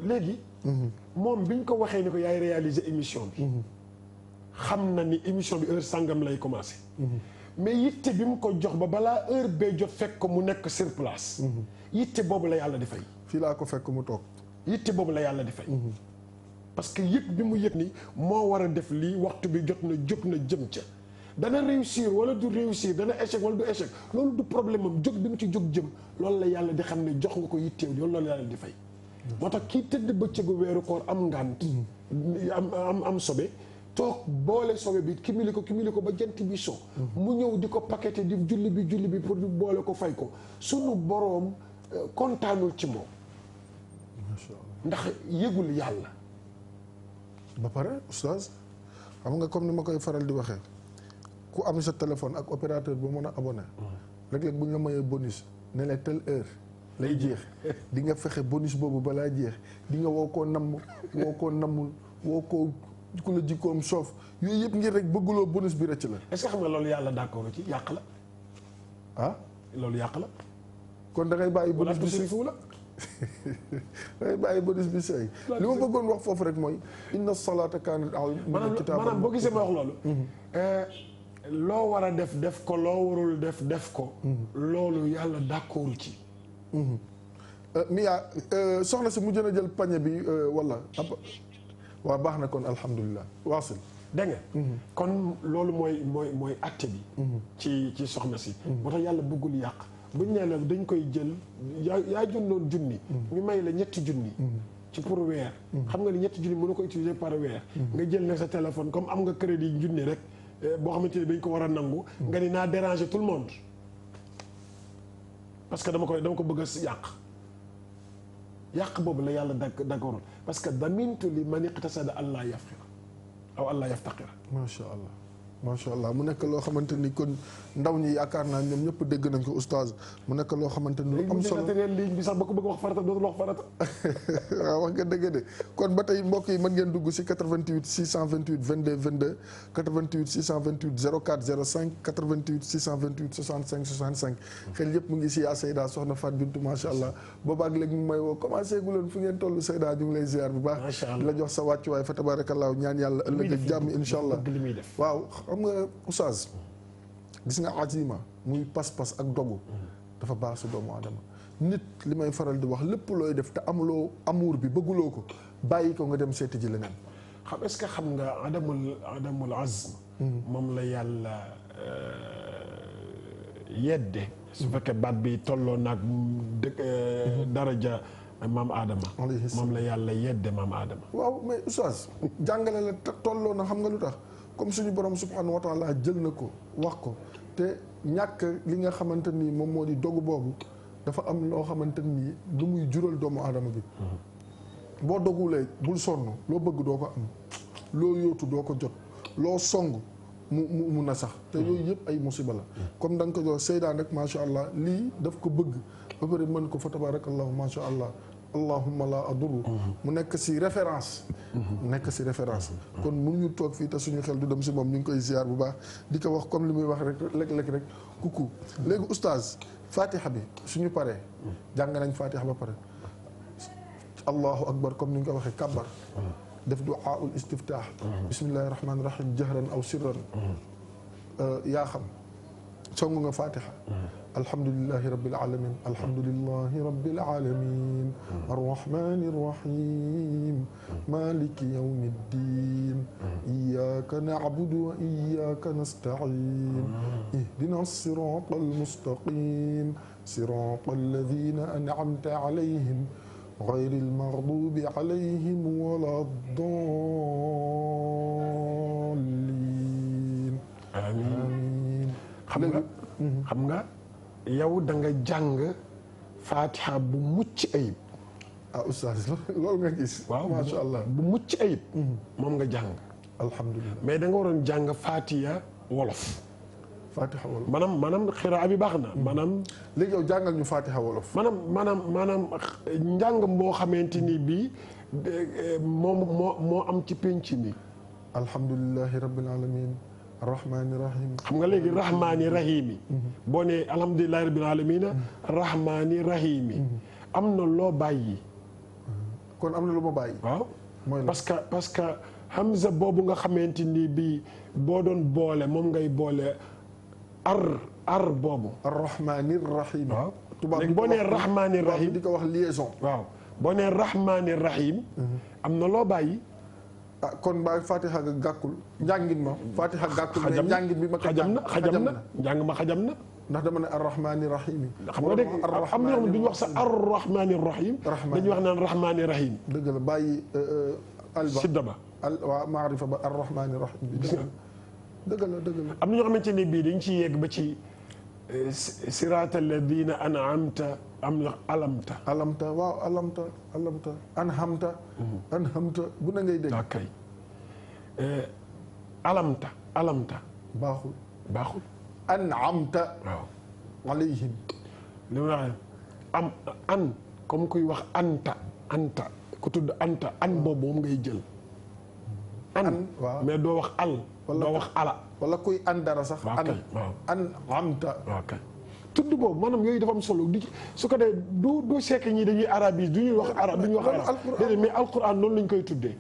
léegi. moom bi ñu ko waxee ni ko yaay réaliser émission bi. xam na ni émission bi heure sangam lay commencé. mais yitte bi mu ko jox ba balaa heure bee jot fekk ko mu nekk sur place. yitte boobu la yàlla di fay. fii laa ko fekk mu toog. yitte boobu la yàlla di fay. parce que yëg bi mu yëg ni moo war a def lii waxtu bi jot na jóg na jëm ca. dana réussir wala du réussir dana échec wala du échec loolu du problème am jóg bi mu ci jóg jëm loolu la yàlla di xam ne jox nga ko yitteew loolu la yàlla di fay. moo tax kii tëdd bëccëgu weeru koor am ngànt. am sobe. toog boole sobe bi kimili ko ba jant bi so mu ñëw di ko paqueté di julli bi pour boole ko fay ko sunu boroom kontaanul ci moom. macha allah ndax yëgul yàlla. ba pare oustaz xam nga comme ni ma koy faral di waxee ku am sa téléphone ak opérateur ba mën a abonné. léeg-léeg bu ñu la mayee bonus ne la telle heure lay jeex di nga fexe bonus boobu balaa jeex di nga woo koo namm woo koo nammul woo koo ku la jikkoom soof yooyu yëpp ngir rek bëgguloo bonus bi rëcc la. est-ce que xam nga loolu yàlla d'accord ci yàq la. ah loolu yàq la. kon da ngay bàyyi bonus bi sëy da ngay bàyyi bonus bi sëy li ma bëggoon wax foofu rek mooy inna salaata kaanat maanaam boo gisee ma wax loolu. loo war a def ko loo warul def ko. loolu yàlla d'accord ci. Mia soxna si mujj na jël pañe bi wala. waaw baax na kon alhamdulilah waasil. dégg nga. kon loolu mooy acte bi. ci soxna si. moo tax yàlla bëggul yàq buñ nee la dañ koy jël yaa junnoon junni. ñu may la ñetti junni. ci pour weer. xam nga ni ñetti junni mënu ko utiliser par weer. nga jël nag sa téléphone comme am nga crédit junni rek boo xamante ni dañ ko war a nangu. nga ni naa déranger tout le monde. parce que dama ko bëgg a yàq boobu la yàlla d'accord parce que damintu li man iqtasada allah yafqira aw allah yaftaqira. macha allah mu nekk loo xamante ni kon ndaw ñi yaakaar naa ñoom ñëpp dégg nañ ko oustaz mu nekk loo xamante ni lu am solo ligne bi sax ba ko bëgg wax farata dootul wax farata. waaw wax nga dëgg de kon ba tey mbokk yi mën ngeen dugg si 88 628 22 22 88 628 04 05 88 628 65 65 xel yëpp mu ngi si yaa Seyda soxna Fat Bintou macha allah boobaag léegi mu may woo commencé gu leen fu ngeen toll Seyda ñu ngi lay ziar bu baax. macha allah di la jox sa wàccuwaay fa tabarakallah ñaan yàlla ëllëg ak jàmm incha allah waaw. xam nga oustaz gis nga azima muy pas-pas ak dogu dafa baax si doomu aadama nit li may faral di wax lépp looy def te amuloo amour bi bëgguloo ko bàyyi ko nga dem seeti ji leneen. xam est-ce que xam nga adamul azm moom la yàlla yedde su fekkee baat bi tolloo naag daraja maam Adama moom la yàlla yedde maam Adama. waaw mais oustaz jàngale la tolloo na xam nga lu tax comme suñu borom subhanahu wa taala jël na ko wax ko te ñàkk li nga xamante ni moom moo di dogu boobu dafa am loo xamante ni lu muy jural doomu aadama bi. boo dogulee bul sonn loo bëgg doo ko am loo yóotu doo ko jot loo song mu na sax te yooyu yëpp ay musiba la. comme da nga ko jox Seyda rek macha allah lii daf ko bëgg ba pare mën ko fa tabarakallahu macha allah. allahumma la aduru mu nekk si référence. kon mënuñu toog fii te suñu xel du dem si moom ñu ngi koy ziar bu baax di ko wax comme li muy wax rek léeg-léeg rek kuku léegi oustaz fatiha bi suñu paree jàng nañ fatiha ba pare allahu akbar comme ni ñu ko waxee kabbar def du'aul istiftah bismillahi rahmani rahim jahran aw sirran yaa xam songu nga fatiha alhamdulillahi rabbil alamin alhamdulillahi rabbil alamin arrahmanir rahim maliki yawmiddin iyyaka na'budu wa iyyaka nasta'in ihdinas siratal mustaqim siratal ladhina an'amta alayhim ghayril maghdubi alayhim waladdallin amiin xam nga yow da nga jàng Fatiha bu mucc ayib. ah oustaz loolu nga gis. waaw macha allah bu mucc ayib. moom nga jàng. alhamdulilah mais da nga waroon jàng Fatiha wolof. Fatiha wolof maanaam xiraa bi baax na maanaam. léegi yow jàngal ñu Fatiha wolof. maanaam njàng moo xamante ni bii moo am ci penc mi. alhamdulilahi rabbil alamin rahmaani rahim. xam nga léegi rahmaani rahim yi. boo nee alhamdulilahi rabbil alamin rahmaani rahim yi. am na loo bàyyi. kon am na lu ma bàyyi. waaw mooy la parce que hamza boobu nga xamante ni bii boo doon boole moom ngay boole ar boobu. arrahmaani rahim. waaw tubaab léegi boo nee rahmaani rahim di ko wax liaison. waaw boo nee rahmaani rahim. am na loo bàyyi. ah kon ba Fatiha ga gàkkul njàngin ma. Fatiha gàkkul mais njàngin bi ma. xajam na njàng ma xajam na. ndax dama ne arrahmaani rahim yi. xam nga dégg am na ñoo xam ne duñu wax sa arrahmaani rahim. dañuy wax naan rahmaani rahim. dëgg la bàyyi alba sidda ba. waaw maarifa ba arrahmaani rahim bi. dëgg la dëgg la. am na ñoo xamante ne bii dañ ciy yegg ba ci siraatal ladina an'amta am na alamta. alamta waaw alamta anhamta. anhamta bu na ngay dégg. ok alamta. baaxul. an'amta. waaw. alayhim. li ma wax an comme kuy wax anta ku tudd anta an boobu moom ngay jël. an waaw mais doo wax al. doo wax ala. wala kuy an dara sax. waaw an'amta. ok tudd boobu maanaam yooyu dafa am solo di su ko dee du sekk ñi dañuy arabise du ñuy wax arab du ñuy wax arab déedéet mais alquran noonu lañ koy tuddee.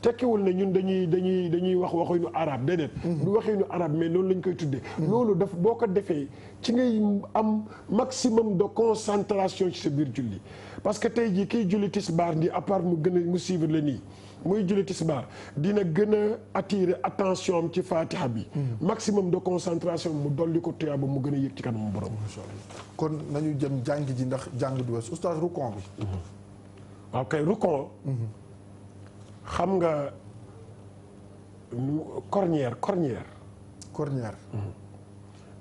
tekkiwul ne ñun dañuy wax waxuñu arab déedéet. du waxuñu arab mais noonu lañ koy tuddee. loolu daf boo ko defee ci ngay am maximum de concentration ci sa biir julli parce que tey jii kiy julli tisbaar nii à part mu gën a mu suivre la nii. muy julli tisbaar dina gën a attirer attention am ci Fatiha bi. maximum de concentration mu dolli ko tuyaaba mu gën a yëg ci kanamu borom. macha allah kon nañu jëm jàng ji ndax jàng du wees oustaz rukon bi. waaw kay rukon. xam nga cornière.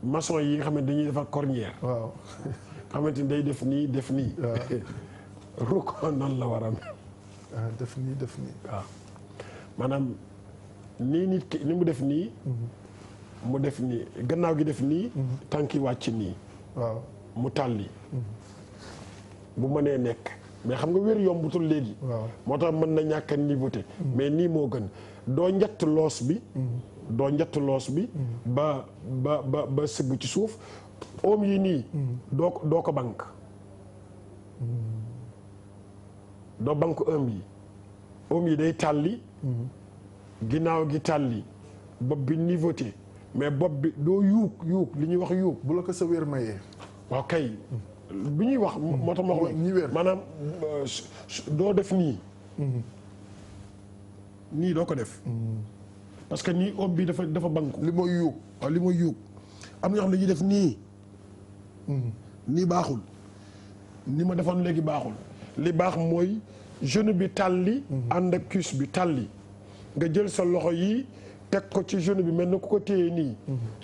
maçon yi nga xam ne dañuy defar cornière. waaw. xamante ni day def nii def nii. rukon noonu la war a mel. def nii. waaw maanaam nii nit ki ni mu def nii. mu def nii gannaaw gi def nii. tànki wàcc nii. waaw mu tàlli. bu mënee nekk mais xam nga wér yombutul léegi. waaw moo tax mën na ñàkk a niveauté. mais nii moo gën doo njett loos bi. ba sëgg ci suuf oom yi nii. doo ko bank. doo bank oom yi day tàlli. ginnaaw gi tàlli bopp bi niveauté mais bopp bi doo yuug li ñuy wax yuug. bu la ko sa wér mayee. waaw kay bi ñuy wax. moo tax ma wax ñi wér maanaam doo def nii. nii doo ko def. parce que nii oom bi dafa banku. li mooy yuug. waaw li mooy yuug am na ñoo xam ne dañuy def nii. nii baaxul ni ma defoon léegi baaxul li baax mooy genou bi tàlli. ànd ak cuisse bi tàlli. nga jël sa loxo yi teg ko ci genou bi mel na ku ko téye nii.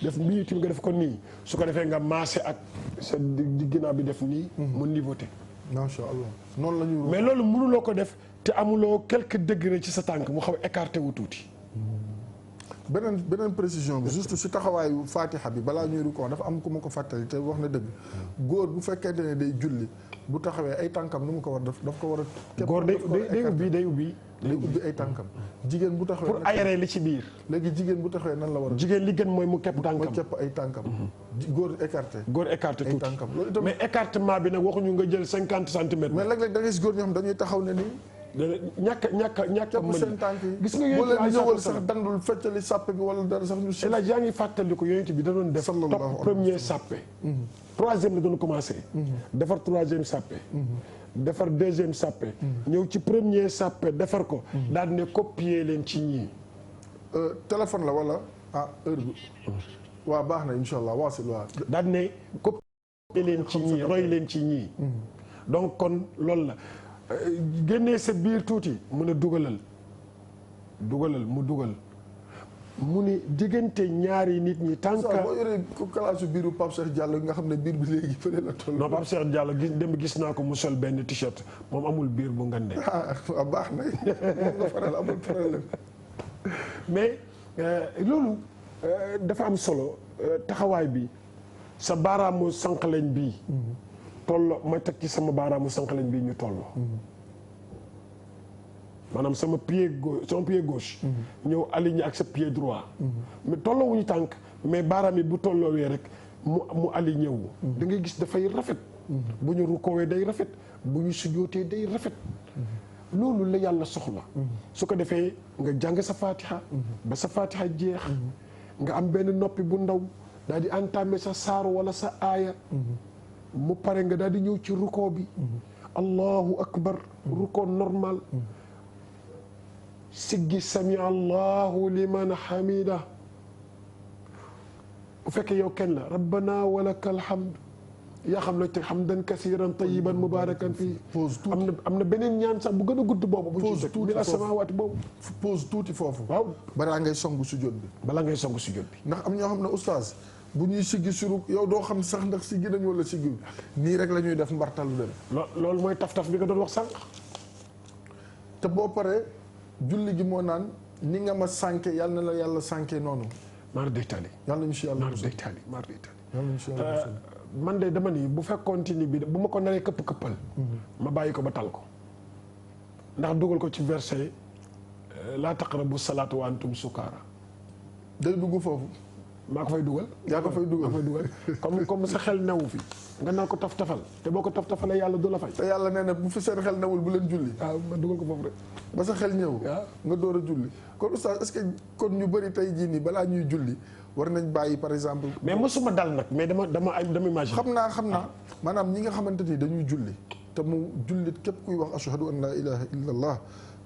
def nii tamit nga def ko nii su ko defee nga maase ak sa di ginnaaw bi def nii. mu niveauté. macha allah noonu la ñuy. mais loolu mënuloo ko def te amuloo quelques degrés ci sa tànk mu xaw écarté wu tuuti. beneen précision bi juste si taxawaayu Fatiha bi balaa ñuy rukkoo dafa am ku ma ko fàttali te wax na dëgg góor bu fekkente ne day julli bu taxawee ay tànkam nu mu ko war daf ko war a. góor day ubbi. day ubbi ay tànkam. jigéen bu taxawee pour aérer li ci biir. léegi jigéen bu taxawee nan la war a. jigéen li gën mooy mu kepp tànkam mooy kepp ay tànkam. góor écarté. góor écarté ay tuuti tànkam loolu itam. mais écartement bi nag waxuñu nga jël 50 centimètres. mais léeg-léeg da ngay gis góor ñoo xam dañuy taxaw ne nii. ñàkk jàpp seen tànk yi gis nga boo leen yonent ñëwal bi sax dandul feccali sàppe bi wala dara sax ñu et là yaa ngi fàttali ko yonent bi da doon def top premier sàppe troisième la doon commencé defar troisième sàppe defar deuxième sàppe ñëw ci premier sàppe defar ko daal ne copier leen ci ñii téléphone la wala heure bi waaw baax na incha allah waasil waaw daal ne copier leen ci ñii roy leen ci ñii donc kon loolu la génnee sa biir tuuti mun a dugalal mu dugal mu ni diggante ñaari nit ñi tànk boo yoree ko kalaasu biiru Pape Cheikh Diallo nga xam ne biir bi léegi fële la toll. non Pape Cheikh Diallo gis naa ko mu sol benn t-shirt moom amul biir bu ngande baax na moom nga faral amul problème mais loolu dafa am solo taxawaay bi sa baaraamu sànqaleñ bii tolloo ma teg ci sama baaraamu sànqaleñ bii ñu tolloo maanaam sama pied gauche ñëw aligné ak sa pied droit mais tolloowuñu tànk mais baaraam yi bu tolloowee rek mu aligné wu da ngay gis dafay rafet bu ñu rukoowee day rafet bu ñu sujootee day rafet loolu la yàlla soxla su ko defee nga jàng sa fatiha ba sa fatiha jeex nga am benn noppi bu ndaw daal di entamé sa saar wala sa aaya mu pare nga daal di ñëw ci rukoo bi allahu akbar rukoo normal siggi sami allahu liman hamida bu fekkee yow kenn la rabbana walakal hamd yaa xam la te hamdan kasiran tayiban mubarakan fii am na beneen ñaan sax bu gën a gudd boobu pause tuuti min as-samawati boobu pause tuuti foofu waaw balaa ngay songu sujjóot bi ndax am ñoo xam ne oustaz bu ñuy siggi suruk yow doo xam sax ndax siggi nañu wala siggi nii rek la ñuy def mbartalu dem loolu mooy taf-taf bi nga doon wax sànq te boo paree julli gi moo naan ni nga ma sànke yàlla na la yàlla sànke noonu maar day tali yàlla ñu si yàlla maar day tali maar day tali yàlla ñu si yàlla man de dama ni bu fekkoon ci ni bi bu ma ko naree këpp-këppal ma bàyyi ko ba tal ko ndax dugal ko ci verset laa taqrabu salaata wa antum sukaara day dugg foofu maa ko fay dugal yaa ko fay dugal comme sa xel newu fi nga naa ko taf-tafal te boo ko taf-tafalee yàlla du la fay te yàlla nee na bu fi seen xel newul bu leen julli waaw ma dugal ko foofu rek ba sa xel ñëw nga door a julli kon oustaz est-ce que kon ñu bëri tey jii nii balaa ñuy julli war nañ bàyyi par exemple mais mosuma dal nag mais dama imagine xam naa maanaam ñi nga xamante ni dañuy julli te mu jullit képp kuy wax ashhadu an la ilaha illa allah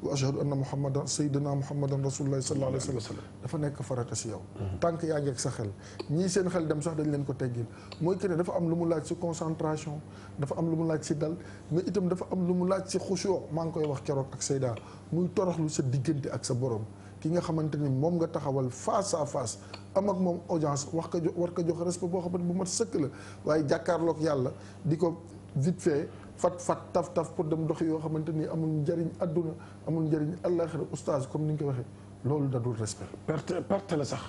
wa ashhadu anna muhammadan sayyidina muhammadan rasulullah sallallahu alayhi wa sallam dafa nekk farata si yow tànk yaa ngi ak sa xel ñii seen xel dem sax dañ leen ko teggil mooy que ne dafa am lu mu laaj si concentration dafa am lu mu laaj si dal mais itam dafa am lu mu laaj si xushu maa ngi koy wax keroog ak Seyda muy toroxlu sa diggante ak sa borom ki nga xamante ni moom nga taxawal face à face am ak moom audience war ko jox respect boo xamante bu mat sëkk la waaye jàkkaarloog yàlla di ko vite fait fat taf pour dem dox yoo xamante ni amul njëriñ adduna amul njëriñ àllaaxira oustaz comme ni nga ko waxee loolu da dul respect perte la sax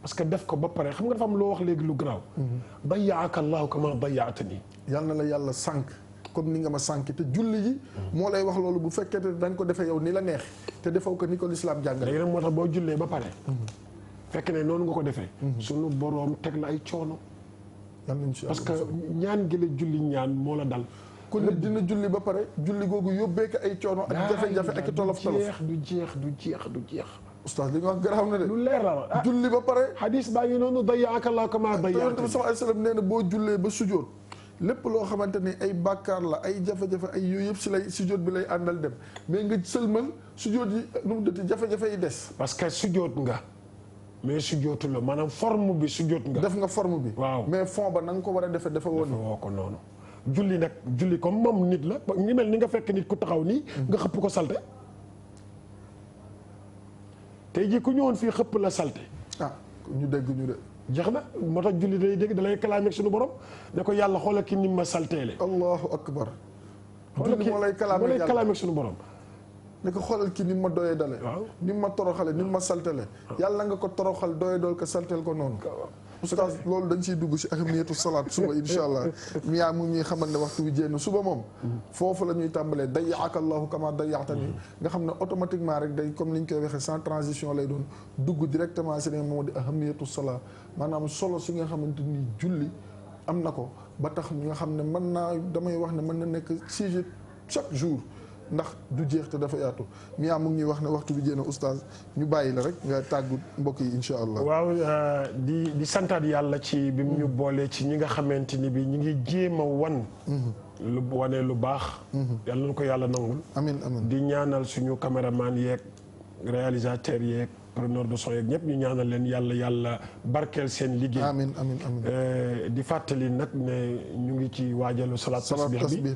parce que def ko ba pare xam nga dafa am loo wax léegi lu garaaw dayaaka allahu kama dayaatani yal na la yàlla sànq comme ni nga ma sànq te julli ji moo lay wax loolu bu fekkee te da nga ko defee yow ni la neex te defoo ko ni ko lislaam jàngale léegi nag moo tax boo jullee ba pare fekk ne noonu nga ko defee sunu boroom teg la ay coono parce que ñaan gi la julli ñaan moo la dal kon nit dina julli ba pare julli googu yóbbee ko ay coono ak jafe-jafe ak tolof du jeex oustaz li nga wax garaaw na de lu leer la wax julli ba pare hadis baa ngi noonu dayaaka Allah kama dayaaka yonent bi sallallahu alayhi wasallam nee na boo jullee ba sujjóot lépp loo xamante ni ay bàkkaar la ay jafe-jafe ay yooyu yëpp si lay sujjóot bi lay àndal dem mais nga sëlmal sujjóot yi nu mu dëtti jafe-jafe yi des parce que sujjóot nga mais sujjóotu la maanaam forme bi sujjóot nga def nga forme bi waaw mais fond ba na nga ko war a defe dafa woon woo ko noonu julli nag julli comme moom nit la ngi mel ni nga fekk nit ku taxaw nii nga xëpp ko salte tey jii ku ñëwoon fii xëpp la salte ñu dégg ñu de jeex na moo tax julli day dégg dalay kalaame suñu borom ne ko yàlla xoolal ki ni ma salteele allahu akbar julli moo lay kalaame suñu borom ne ko xoolal ki ni ma doyee dale ni ma toroxale ni ma saltele yàlla nga ko toroxal doyee dool ko saltel ko noonu oustaz loolu dañ ciy dugg si ahamiyatu salaat suba insha allah miyaa mu ñuy xamal ne waxtu bi jénn suba moom foofu la ñuy tàmbalee dayaaka allahu kama dayaatani nga xam ne automatiquement rek day comme ni ñu koy waxee sans transition lay doon dugg directement si ne moo di ahamiyatu salaat maanaam solo si nga xamante ni julli am na ko ba tax nga xam ne mën naa damay wax ne mën na nekk sujet chaque jour ndax du jeex te dafa yaatu Mia mu ngi ñuy wax ne waxtu bi jéem a oustaz ñu bàyyi la rek nga tàggu mbokk yi incha allah. waaw di santaat yàlla ci bi mu ñu boolee ci ñi nga xamante ni bi ñu ngi jéem a wan. lu wane lu baax. yàlla na ko yàlla nangul. amiin amiin di ñaanal suñu caméraman yeeg réalisateur yeeg preneur de son yeeg ñëpp ñu ñaanal leen yàlla barkeel seen liggéey. amiin amiin amiin. di fàttali nag ne ñu ngi ci waajalu salaat tasbih bi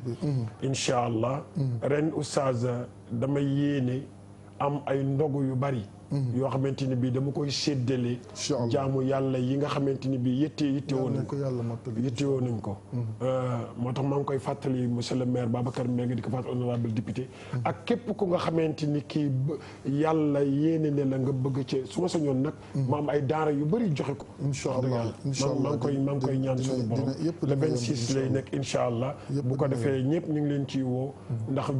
incha allah. ren oustaz damay yéene am ay ndogu yu bari. yoo xamante ni bii dama koy séddale. jaamu yàlla yi nga xamante ni bii yittewoo nañ ko yittewoo nañ ko. moo tax maa ngi koy fàttali monsieur le maire Babacar Mbengue di ko fàttali honorable député. ak képp ku nga xamante ni kii yàlla yéene ne la nga bëgg ci su ma sañoon nag. ma am ay daara yu bëri joxe ko. incha allah maa ngi koy ñaan suñu borom. le 26 lay nekk incha allah. bu ko defee ñëpp ñu ngi leen ciy woo. ndax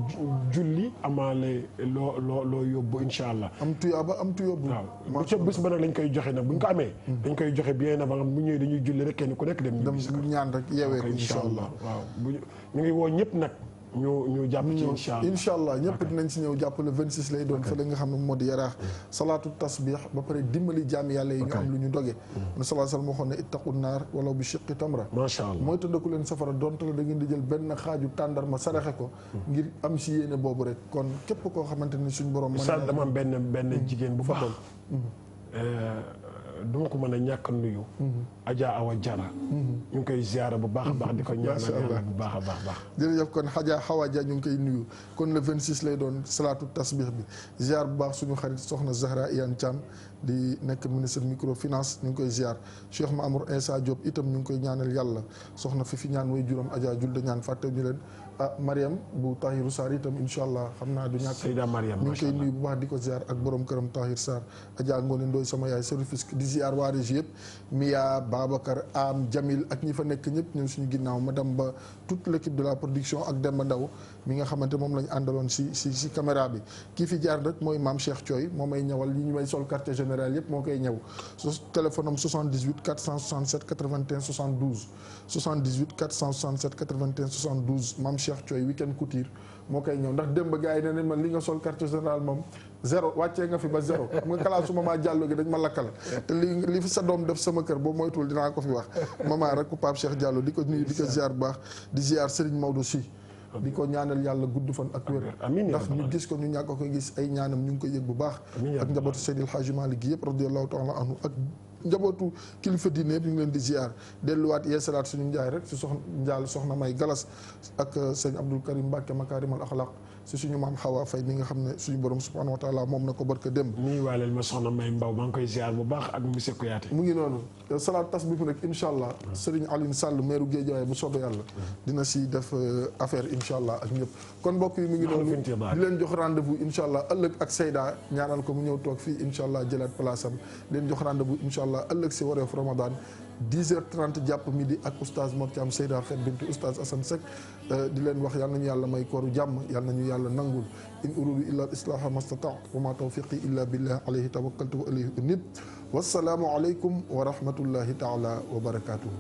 julli amaale loo yóbbu incha allah. am tu yóbbu waaw bu ca bés ba nag lañ koy joxe nag bu ñu ko amee dañ koy joxe bien avant bu ñëwee dañuy julli rek kenn ku nekk dem ñaan rek yeewee ko incha allah waaw ñu ngi woo ñëpp nag ñu jàpp ci incha allah ñëpp dinañ si ñëw jàpp le 26 lay doon fële nga xam ne moo di yaraax salaatu tasbih ba pare dimbali jaami yàlla yi ñu am lu ñu doge ne salaa sallam waxoon ne ittaqu naar wala bi shiqqi tamra macha allah mooy tëddaku leen safara donte la da ngeen di jël benn xaaju tàndarma saraxe ko ngir am si yéene boobu rek kon képp koo xamante ni suñ borom mën dama am benn jigéen bu baax duma ko mën a ñàkk nuyu Adja Awa Jara ñu ngi koy ziara bu baax a baax di ko ñaanal yàlla bu baax a baax jërëjëf kon Adja Awa Dia ñu ngi koy nuyu kon le 26 lay doon salaatu tasbih bi ziar bu baax suñu xarit soxna Zahra Iyane Thiam di nekk ministre microfinance ñu ngi koy ziar Cheikh Mamour Insa Diop itam ñu ngi koy ñaanal yàlla soxna fi ñaan way juróom Adja Julde ñaan fàtte ñu leen Mariam bu Tahirou Sarr itam incha allah xam naa du ñàkk Seyda Mariam ñu ngi koy nuyu bu baax di ko ziar ak borom këram Tahir Sarr Adja Ngone Ndoy sama yaay service di ziar waa régie yëpp Mia Babacar Am Jamil ak ñi fa nekk ñëpp ñëw suñu ginnaaw madame ba toute l' équipe de la production ak Demba Ndaw mi nga xamante moom la ñu àndaloon si caméra bi kii fi jaar rek mooy Mame Cheikh Thioy moo may ñëwal yi ñu may sol quartier général yëpp moo koy ñëw téléphone am 78 467 81 72 78 467 81 72 Mame Cheikh Thioy weekend couture moo koy ñëw ndax démb gars yi ne nañ man li nga sol quartier général moom zéro wàccee nga fi ba zéro xam nga kalaa su mama Diallo gi dañ ma lakkal te li fi sa doom def sama kër boobu moytuwul dinaa ko fi wax mama rek ku Pape Cheikh Diallo di ko nuyu di ko ziar bu baax di ziar Serigne Maodo Sy di ko ñaanal yàlla gudd fan ak wér ndax ñu gis ko ñu ñàkk ko gis ay ñaanam ñu ngi koy yëg bu baax ak njabootu Seydil Hadji Malick gi yëpp radiyallahu taala anhu ak njabootu kilifa diine yëpp ñu ngi leen di ziar delluwaat yeesalaat suñu njaay rek si soxna May Galas ak sëñ Abdoul Karim Mbacke Makarimal Akhlaq si suñu maam Xawa Fay mi nga xam ne suñu borom subhanahu wa taala moom na ko barka démb nuyu waaleel ma soxna May Mbaw maa ngi koy ziar bu baax ak monsieur Kouyaté mu ngi noonu salaat tas bi fu nekk incha allah Serigne Aline Sall maire Guédiawaye bu soobee yàlla dina si def affaire incha allah ak ñëpp kon mbokk yi mu ngi noonu di leen jox rendez-vous incha allah ëllëg ak Seyda ñaanal ko mu ñëw toog fii incha allah jëlaat place am leen jox rendez-vous incha allah ëllëg si wareef Ramadan 10h30 jàpp midi ak oustaz Mor Thiam Seyda Fet bintu oustaz Assane Seck di leen wax yal nañu yàlla may kooru jàmm yal nañu yàlla nangul in uridu illa al-islaha mastataatu wa ma tawfiqi illa billah alayhi tawakkaltu wa ilayhi unib wassalaamu aleykum wa rahmatullahi taala wa barakatuhu